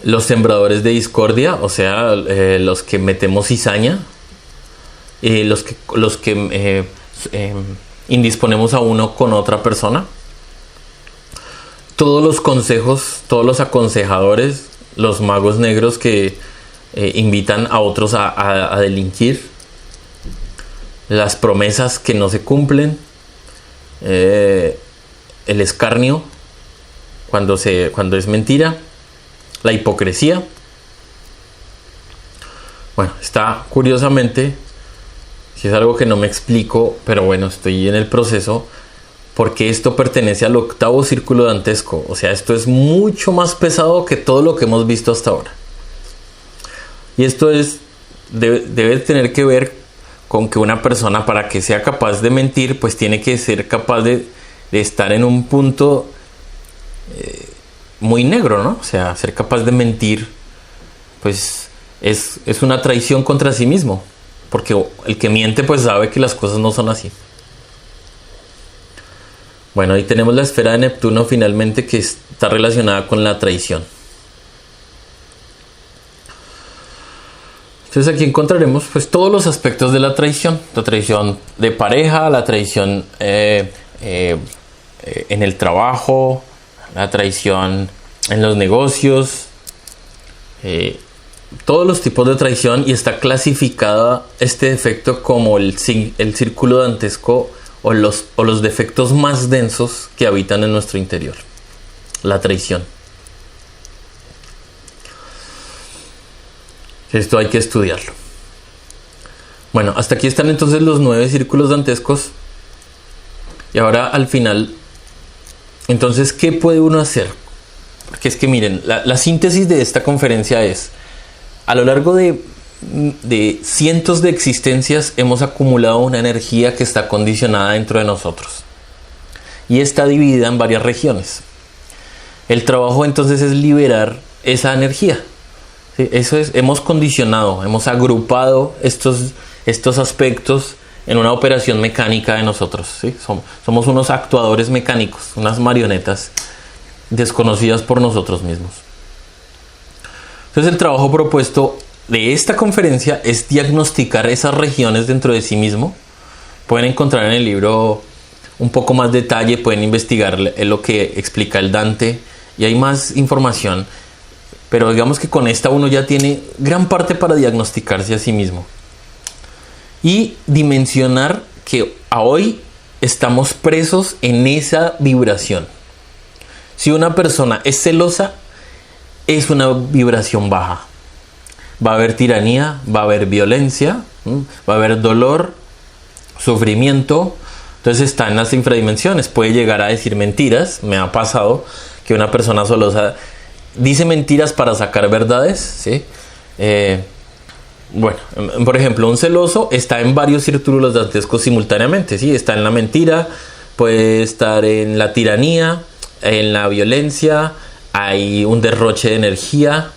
Los sembradores de discordia, o sea, los que metemos cizaña, los que indisponemos a uno con otra persona. Todos los consejos, todos los aconsejadores, los magos negros que invitan a otros a delinquir, las promesas que no se cumplen, el escarnio cuando es mentira, la hipocresía. Bueno, está curiosamente, si es algo que no me explico, pero bueno, estoy en el proceso, porque esto pertenece al octavo círculo dantesco. O sea, esto es mucho más pesado que todo lo que hemos visto hasta ahora. Y esto debe tener que ver con que una persona, para que sea capaz de mentir, pues tiene que ser capaz de estar en un punto muy negro, ¿no? O sea, ser capaz de mentir, pues es una traición contra sí mismo, porque el que miente pues sabe que las cosas no son así. Bueno, ahí tenemos la esfera de Neptuno finalmente, que está relacionada con la traición. Entonces aquí encontraremos pues todos los aspectos de la traición de pareja, la traición en el trabajo, la traición en los negocios, todos los tipos de traición, y está clasificada este defecto como el círculo dantesco o los defectos más densos que habitan en nuestro interior, la traición. Esto hay que estudiarlo. Bueno, hasta aquí están entonces los 9 círculos dantescos. Y ahora al final, entonces, ¿qué puede uno hacer? Porque es que miren, la síntesis de esta conferencia es: a lo largo de cientos de existencias hemos acumulado una energía que está condicionada dentro de nosotros. Y está dividida en varias regiones. El trabajo entonces es liberar esa energía. ¿Sí? Eso es, hemos condicionado, hemos agrupado estos aspectos en una operación mecánica de nosotros. ¿Sí? Somos unos actuadores mecánicos, unas marionetas desconocidas por nosotros mismos. Entonces el trabajo propuesto de esta conferencia es diagnosticar esas regiones dentro de sí mismo. Pueden encontrar en el libro un poco más detalle, pueden investigar lo que explica el Dante y hay más información, pero digamos que con esta uno ya tiene gran parte para diagnosticarse a sí mismo y dimensionar que a hoy estamos presos en esa vibración. Si una persona es celosa, es una vibración baja. Va a haber tiranía, va a haber violencia, va a haber dolor, sufrimiento. Entonces está en las infradimensiones. Puede llegar a decir mentiras. Me ha pasado que una persona celosa dice mentiras para sacar verdades, ¿sí? Bueno, por ejemplo, un celoso está en varios círculos dantescos simultáneamente, ¿sí? Está en la mentira, puede estar en la tiranía, en la violencia, hay un derroche de energía.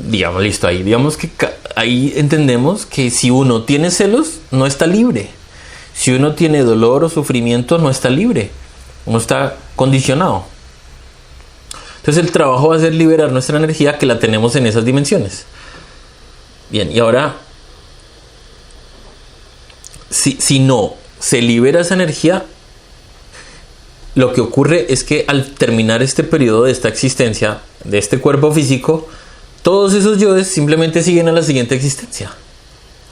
Digamos, listo, ahí digamos que ahí entendemos que si uno tiene celos, no está libre. Si uno tiene dolor o sufrimiento, no está libre. Uno está condicionado. Entonces el trabajo va a ser liberar nuestra energía, que la tenemos en esas dimensiones. Bien, y ahora, si no se libera esa energía, lo que ocurre es que al terminar este periodo de esta existencia, de este cuerpo físico, todos esos yoes simplemente siguen a la siguiente existencia.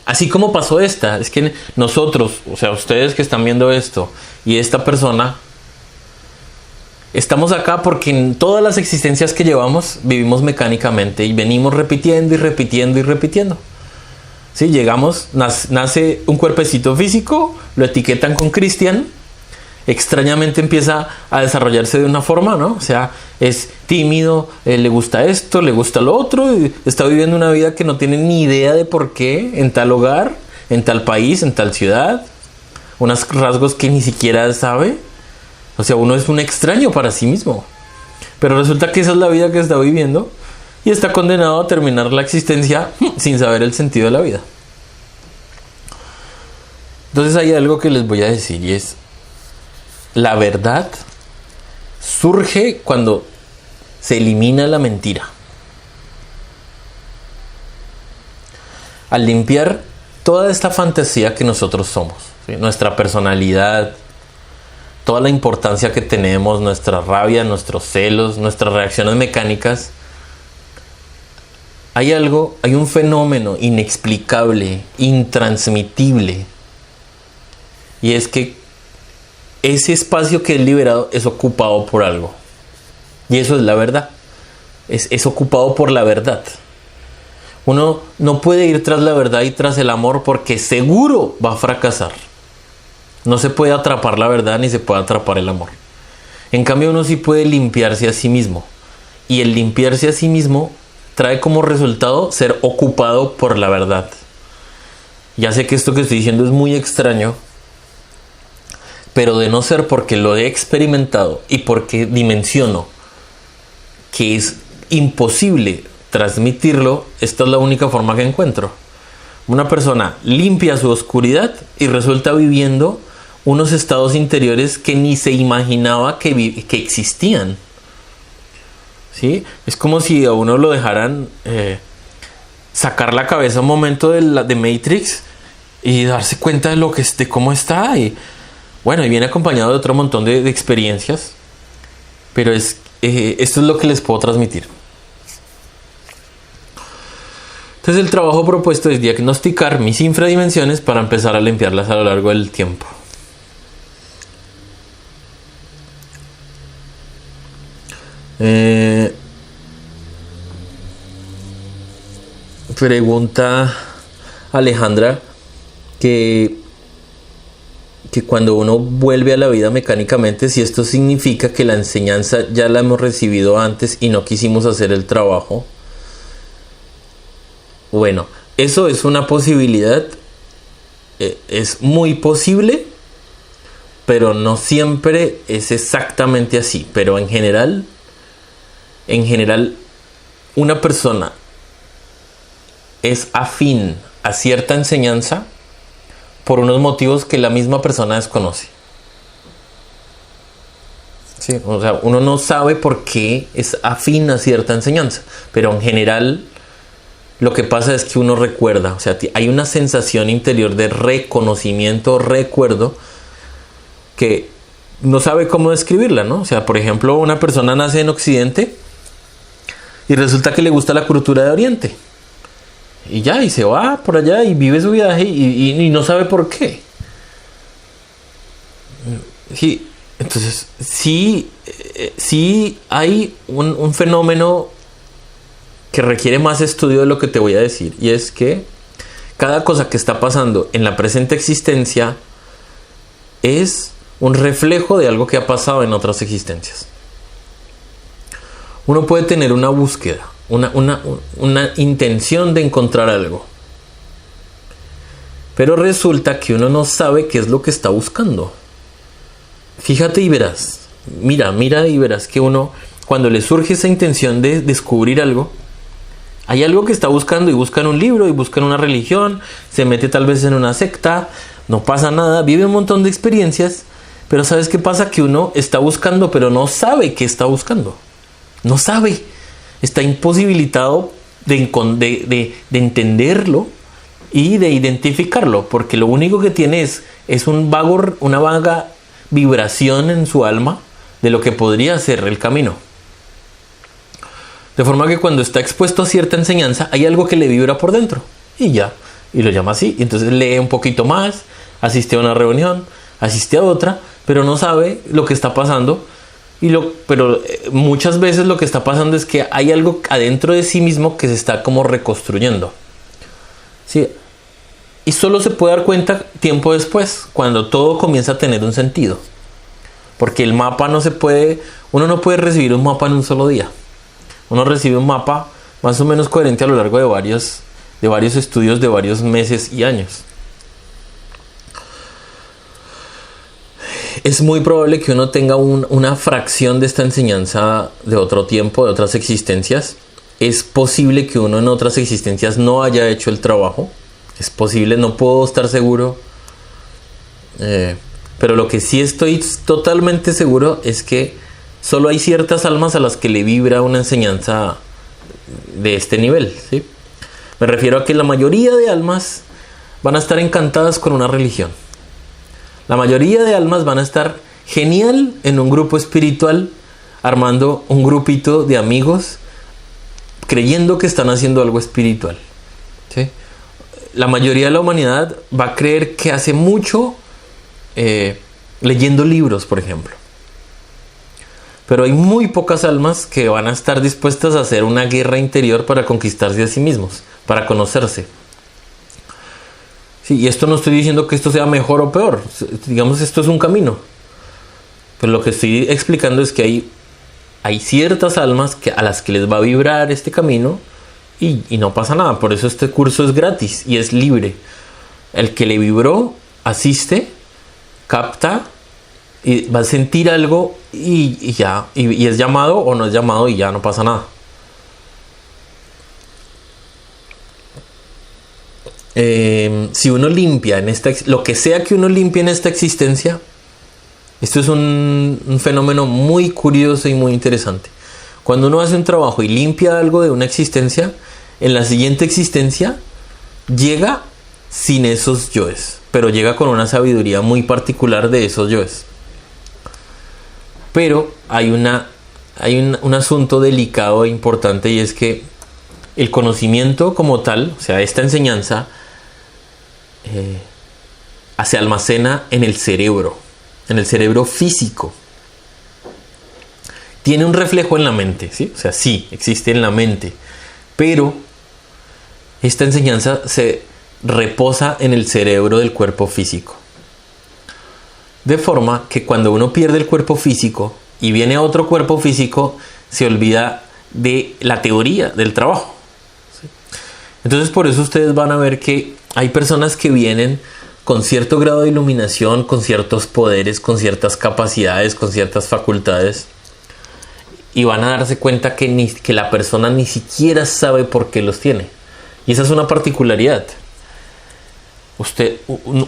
Así como pasó esta. Es que nosotros, o sea, ustedes que están viendo esto, y esta persona, estamos acá porque en todas las existencias que llevamos vivimos mecánicamente y venimos repitiendo y repitiendo y repitiendo. ¿Sí? Llegamos, nace un cuerpecito físico, lo etiquetan con Cristian, extrañamente empieza a desarrollarse de una forma, ¿no? O sea, es tímido, le gusta esto, le gusta lo otro, y está viviendo una vida que no tiene ni idea de por qué en tal hogar, en tal país, en tal ciudad, unos rasgos que ni siquiera sabe. O sea, uno es un extraño para sí mismo. Pero resulta que esa es la vida que está viviendo y está condenado a terminar la existencia sin saber el sentido de la vida. Entonces hay algo que les voy a decir, y es: la verdad surge cuando se elimina la mentira. Al limpiar toda esta fantasía que nosotros somos, ¿sí? Nuestra personalidad, toda la importancia que tenemos, nuestra rabia, nuestros celos, nuestras reacciones mecánicas, hay un fenómeno inexplicable, intransmitible, y es que ese espacio que es liberado es ocupado por algo, y eso es la verdad, es ocupado por la verdad. Uno no puede ir tras la verdad y tras el amor porque seguro va a fracasar. No se puede atrapar la verdad ni se puede atrapar el amor. En cambio, uno sí puede limpiarse a sí mismo. Y el limpiarse a sí mismo trae como resultado ser ocupado por la verdad. Ya sé que esto que estoy diciendo es muy extraño, pero de no ser porque lo he experimentado y porque dimensiono que es imposible transmitirlo, esta es la única forma que encuentro. Una persona limpia su oscuridad y resulta viviendo unos estados interiores que ni se imaginaba que existían. ¿Sí? Es como si a uno lo dejaran sacar la cabeza un momento de Matrix y darse cuenta de cómo está. Y bueno, y viene acompañado de otro montón de experiencias, pero esto es lo que les puedo transmitir. Entonces el trabajo propuesto es diagnosticar mis infradimensiones para empezar a limpiarlas a lo largo del tiempo. Pregunta Alejandra que cuando uno vuelve a la vida mecánicamente, si esto significa que la enseñanza ya la hemos recibido antes y no quisimos hacer el trabajo. Bueno, eso es una posibilidad, es muy posible, pero no siempre es exactamente así. Pero en general, una persona es afín a cierta enseñanza por unos motivos que la misma persona desconoce. Sí, o sea, uno no sabe por qué es afín a cierta enseñanza, pero en general lo que pasa es que uno recuerda, o sea, hay una sensación interior de reconocimiento, recuerdo, que no sabe cómo describirla, ¿no? O sea, por ejemplo, una persona nace en Occidente y resulta que le gusta la cultura de Oriente. Y ya, y se va por allá y vive su viaje y no sabe por qué. Sí, entonces, sí hay un fenómeno que requiere más estudio de lo que te voy a decir, y es que cada cosa que está pasando en la presente existencia es un reflejo de algo que ha pasado en otras existencias. Uno puede tener una búsqueda, una intención de encontrar algo, pero resulta que uno no sabe qué es lo que está buscando. Fíjate y verás, mira y verás que uno, cuando le surge esa intención de descubrir algo, hay algo que está buscando y busca en un libro y busca en una religión, se mete tal vez en una secta, no pasa nada, vive un montón de experiencias, pero ¿sabes qué pasa? Que uno está buscando pero no sabe qué está buscando. No sabe, está imposibilitado de entenderlo y de identificarlo, porque lo único que tiene es una vaga vibración en su alma de lo que podría ser el camino. De forma que cuando está expuesto a cierta enseñanza, hay algo que le vibra por dentro. Y ya, y lo llama así. Y entonces lee un poquito más, asiste a una reunión, asiste a otra, pero no sabe lo que está pasando. Pero muchas veces lo que está pasando es que hay algo adentro de sí mismo que se está como reconstruyendo. ¿Sí? Y solo se puede dar cuenta tiempo después, cuando todo comienza a tener un sentido. Porque el mapa no se puede, uno no puede recibir un mapa en un solo día. Uno recibe un mapa más o menos coherente a lo largo de varios estudios de varios meses y años. Es muy probable que uno tenga una fracción de esta enseñanza de otro tiempo, de otras existencias. Es posible que uno en otras existencias no haya hecho el trabajo. Es posible, no puedo estar seguro. Pero lo que sí estoy totalmente seguro es que solo hay ciertas almas a las que le vibra una enseñanza de este nivel, ¿sí? Me refiero a que la mayoría de almas van a estar encantadas con una religión. La mayoría de almas van a estar genial en un grupo espiritual, armando un grupito de amigos, creyendo que están haciendo algo espiritual, ¿sí? La mayoría de la humanidad va a creer que hace mucho leyendo libros, por ejemplo. Pero hay muy pocas almas que van a estar dispuestas a hacer una guerra interior para conquistarse a sí mismos, para conocerse. Sí, y esto no estoy diciendo que esto sea mejor o peor. Digamos, esto es un camino. Pero lo que estoy explicando es que hay ciertas almas a las que les va a vibrar este camino y no pasa nada. Por eso este curso es gratis y es libre. El que le vibró asiste, capta y va a sentir algo y ya. Y es llamado o no es llamado y ya no pasa nada. Si uno limpia lo que sea que uno limpie en esta existencia, esto es un fenómeno muy curioso y muy interesante. Cuando uno hace un trabajo y limpia algo de una existencia, en la siguiente existencia llega sin esos yoes, pero llega con una sabiduría muy particular de esos yoes. Pero hay un asunto delicado e importante, y es que el conocimiento como tal, o sea, esta enseñanza, se almacena en el cerebro físico. Tiene un reflejo en la mente, ¿sí? O sea, sí, existe en la mente, pero esta enseñanza se reposa en el cerebro del cuerpo físico. De forma que cuando uno pierde el cuerpo físico y viene a otro cuerpo físico, se olvida de la teoría del trabajo, ¿sí? Entonces, por eso ustedes van a ver que hay personas que vienen con cierto grado de iluminación, con ciertos poderes, con ciertas capacidades, con ciertas facultades, y van a darse cuenta que la persona ni siquiera sabe por qué los tiene. Y esa es una particularidad.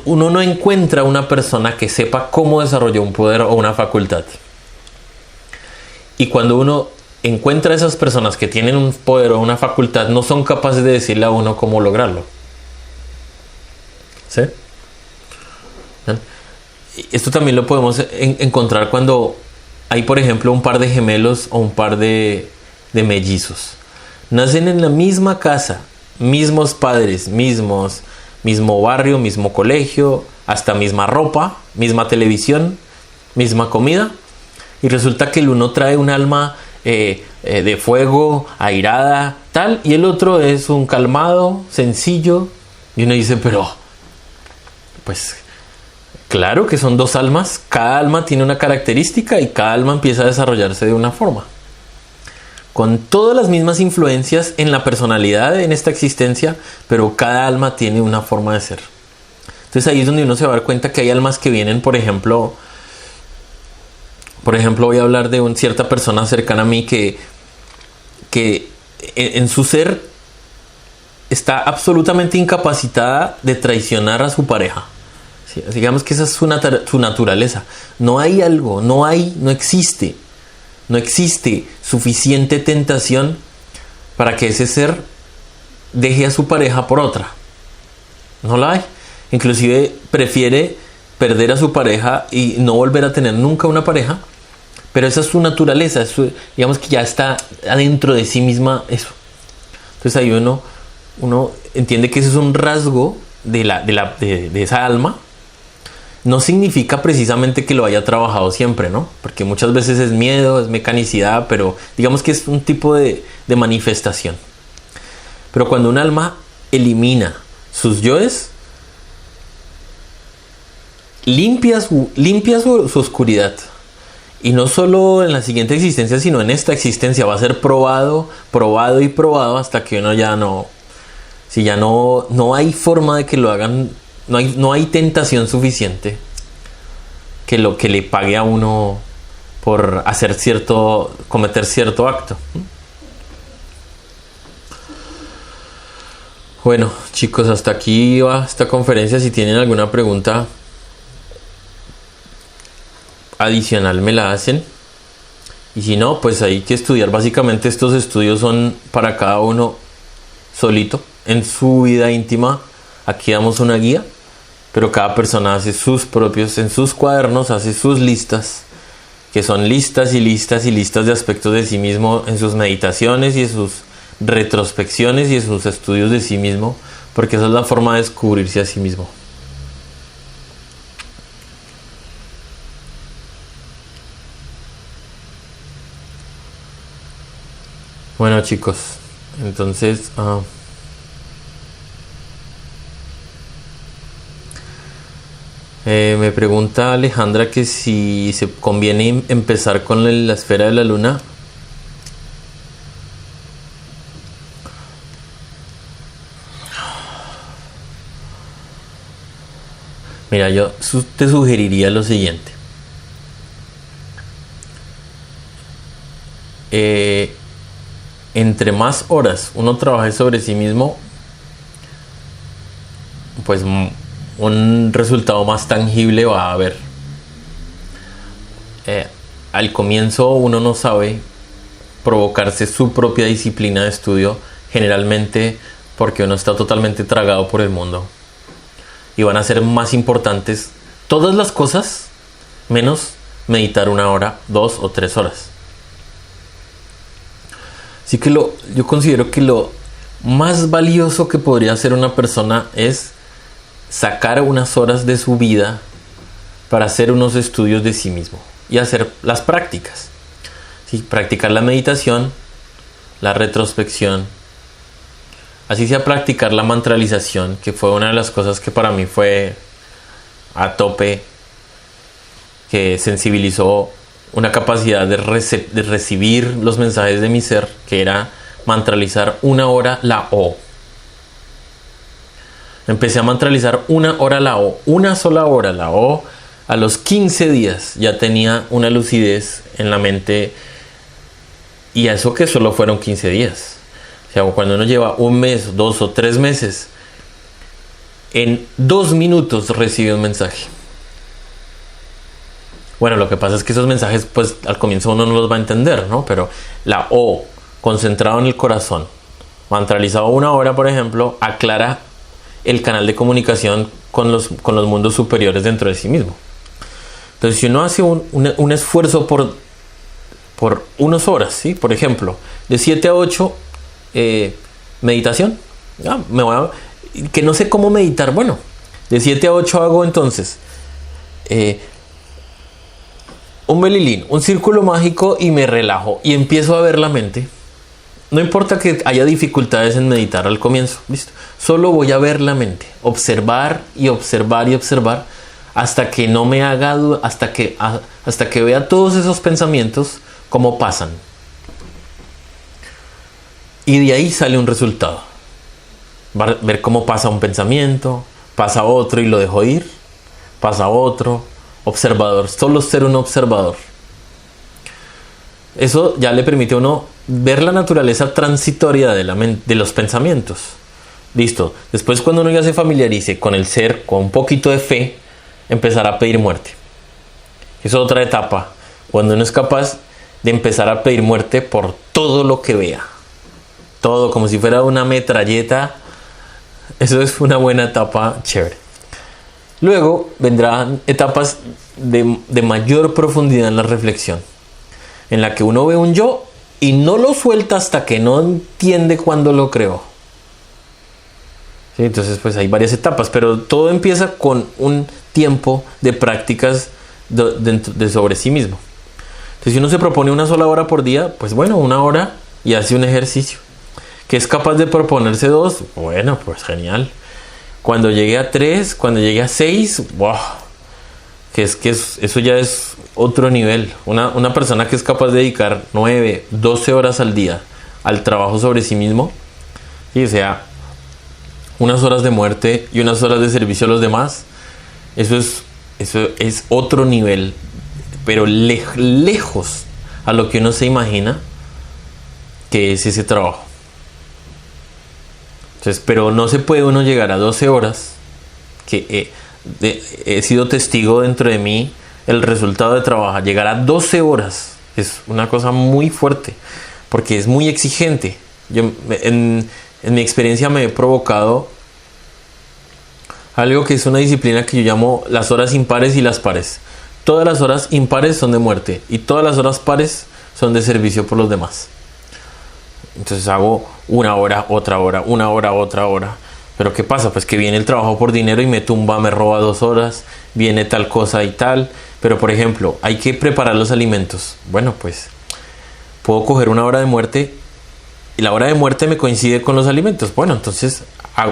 Uno no encuentra una persona que sepa cómo desarrolló un poder o una facultad. Y cuando uno encuentra a esas personas que tienen un poder o una facultad, no son capaces de decirle a uno cómo lograrlo. ¿Sí? Esto también lo podemos encontrar cuando hay, por ejemplo, un par de gemelos o un par de mellizos. Nacen en la misma casa, mismos padres, mismo barrio, mismo colegio, hasta misma ropa, misma televisión, misma comida. Y resulta que el uno trae un alma de fuego, airada, tal, y el otro es un calmado, sencillo. Y uno dice, pero pues claro que son dos almas, cada alma tiene una característica y cada alma empieza a desarrollarse de una forma, con todas las mismas influencias en la personalidad en esta existencia, pero cada alma tiene una forma de ser. Entonces ahí es donde uno se va a dar cuenta que hay almas que vienen, por ejemplo, voy a hablar de una cierta persona cercana a mí que en su ser está absolutamente incapacitada de traicionar a su pareja. ¿Sí? Digamos que esa es su naturaleza. No existe suficiente tentación para que ese ser deje a su pareja por otra. No la hay. Inclusive prefiere perder a su pareja y no volver a tener nunca una pareja. Pero esa es su naturaleza. Digamos que ya está adentro de sí misma eso. Entonces ahí uno entiende que ese es un rasgo de esa alma. No significa precisamente que lo haya trabajado siempre, ¿no? Porque muchas veces es miedo, es mecanicidad, pero digamos que es un tipo de manifestación. Pero cuando un alma elimina sus yoes, limpia su oscuridad, Y no solo en la siguiente existencia, sino en esta existencia va a ser probado, probado y probado hasta que uno ya no, si ya no hay forma de que lo hagan, no hay tentación suficiente que lo que le pague a uno por cometer cierto acto. Bueno, chicos, hasta aquí va esta conferencia. Si tienen alguna pregunta adicional me la hacen, y si no, pues hay que estudiar. Básicamente estos estudios son para cada uno solito en su vida íntima. Aquí damos una guía, pero cada persona hace sus propios, en sus cuadernos hace sus listas, que son listas y listas y listas de aspectos de sí mismo en sus meditaciones y en sus retrospecciones y en sus estudios de sí mismo, porque esa es la forma de descubrirse a sí mismo. Bueno, chicos, entonces me pregunta Alejandra que si se conviene empezar con la esfera de la luna. Mira, yo te sugeriría lo siguiente. Entre más horas uno trabaje sobre sí mismo, pues un resultado más tangible va a haber. Al comienzo uno no sabe provocarse su propia disciplina de estudio, generalmente porque uno está totalmente tragado por el mundo, y van a ser más importantes todas las cosas menos meditar 1 hora, 2 o 3 horas. Así que yo considero que lo más valioso que podría hacer una persona es sacar unas horas de su vida para hacer unos estudios de sí mismo y hacer las prácticas. ¿Sí? Practicar la meditación, la retrospección, así sea practicar la mantralización, que fue una de las cosas que para mí fue a tope, que sensibilizó una capacidad de recibir los mensajes de mi ser, que era mantralizar 1 hora la O. Empecé a mantralizar 1 hora la O, una sola hora la O. A los 15 días ya tenía una lucidez en la mente, y eso que solo fueron 15 días. O sea, cuando uno lleva 1 mes, 2 o 3 meses, en 2 minutos recibe un mensaje. Bueno, lo que pasa es que esos mensajes, pues al comienzo uno no los va a entender, ¿no? Pero la O, concentrado en el corazón, mantralizado 1 hora, por ejemplo, aclara el canal de comunicación con los mundos superiores dentro de sí mismo. Entonces, si uno hace un esfuerzo por unas horas, ¿sí? Por ejemplo, de 7 a 8, meditación. Que no sé cómo meditar. Bueno, de 7 a 8 hago entonces un melilín, un círculo mágico, y me relajo y empiezo a ver la mente. No importa que haya dificultades en meditar al comienzo, ¿listo? Solo voy a ver la mente, observar y observar y observar hasta que no me haga duda, hasta que vea todos esos pensamientos cómo pasan. Y de ahí sale un resultado. Ver cómo pasa un pensamiento, pasa otro y lo dejo ir, pasa otro. Observador, solo ser un observador. Eso ya le permite a uno ver la naturaleza transitoria de los pensamientos. Listo. Después, cuando uno ya se familiarice con el ser, con un poquito de fe, empezar a pedir muerte. Es otra etapa, cuando uno es capaz de empezar a pedir muerte por todo lo que vea. Todo, como si fuera una metralleta. Eso es una buena etapa chévere. Luego vendrán etapas de mayor profundidad en la reflexión, en la que uno ve un yo y no lo suelta hasta que no entiende cuándo lo creó. ¿Sí? Entonces, pues hay varias etapas, pero todo empieza con un tiempo de prácticas de sobre sí mismo. Entonces, si uno se propone 1 sola hora por día, pues bueno, 1 hora y hace un ejercicio. ¿Que es capaz de proponerse 2? Bueno, pues genial. Cuando llegue a 3, cuando llegue a 6, wow, eso ya es otro nivel. Una persona que es capaz de dedicar 9, 12 horas al día al trabajo sobre sí mismo, y sea unas horas de muerte y unas horas de servicio a los demás, eso es otro nivel, pero lejos a lo que uno se imagina que es ese trabajo. Entonces, pero no se puede uno llegar a 12 horas, que he sido testigo dentro de mí el resultado de trabajar. Llegar a 12 horas es una cosa muy fuerte, porque es muy exigente. Yo en mi experiencia me he provocado algo que es una disciplina que yo llamo las horas impares y las pares. Todas las horas impares son de muerte y todas las horas pares son de servicio por los demás. Entonces hago una hora, otra hora, una hora, otra hora. Pero ¿qué pasa? Pues que viene el trabajo por dinero y me tumba, me roba 2 horas, viene tal cosa y tal. Pero por ejemplo, hay que preparar los alimentos. Bueno, pues puedo coger una hora de muerte y la hora de muerte me coincide con los alimentos. Bueno, entonces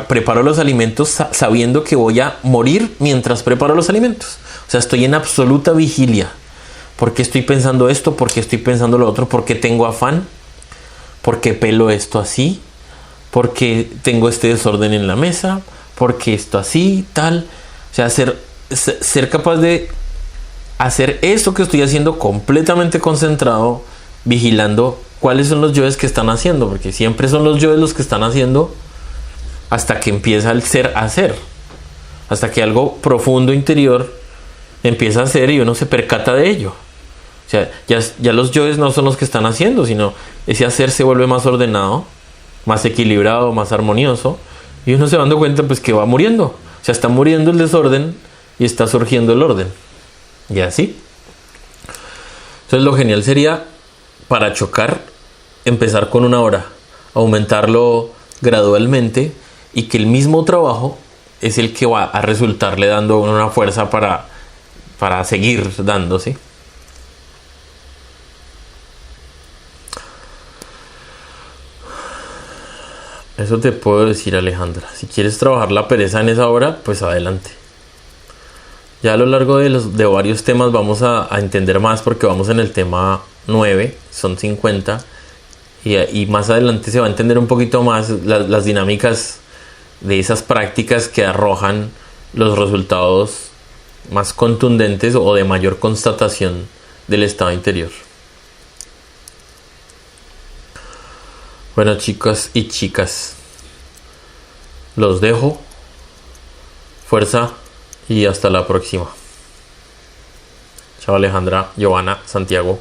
preparo los alimentos sabiendo que voy a morir mientras preparo los alimentos. O sea, estoy en absoluta vigilia. ¿Por qué estoy pensando esto? ¿Por qué estoy pensando lo otro? ¿Por qué tengo afán? ¿Por qué pelo esto así? ¿Por qué tengo este desorden en la mesa? ¿Por qué esto así, tal? O sea, ser capaz de hacer eso que estoy haciendo completamente concentrado, vigilando cuáles son los yoes que están haciendo, porque siempre son los yoes los que están haciendo hasta que empieza el ser a hacer, hasta que algo profundo interior empieza a hacer y uno se percata de ello. O sea, ya los yoes no son los que están haciendo, sino ese hacer se vuelve más ordenado, más equilibrado, más armonioso, y uno se va dando cuenta pues que va muriendo. O sea, está muriendo el desorden y está surgiendo el orden. Y así. Entonces lo genial sería, para chocar, empezar con una hora, aumentarlo gradualmente, y que el mismo trabajo es el que va a resultarle dando una fuerza para seguir dando, ¿sí? Eso te puedo decir, Alejandra. Si quieres trabajar la pereza en esa hora, pues adelante. Ya a lo largo de varios temas vamos a entender más, porque vamos en el tema 9, son 50, y más adelante se va a entender un poquito más las dinámicas de esas prácticas que arrojan los resultados más contundentes o de mayor constatación del estado interior. Bueno, chicos y chicas, los dejo. Fuerza y hasta la próxima. Chao, Alejandra, Giovanna, Santiago.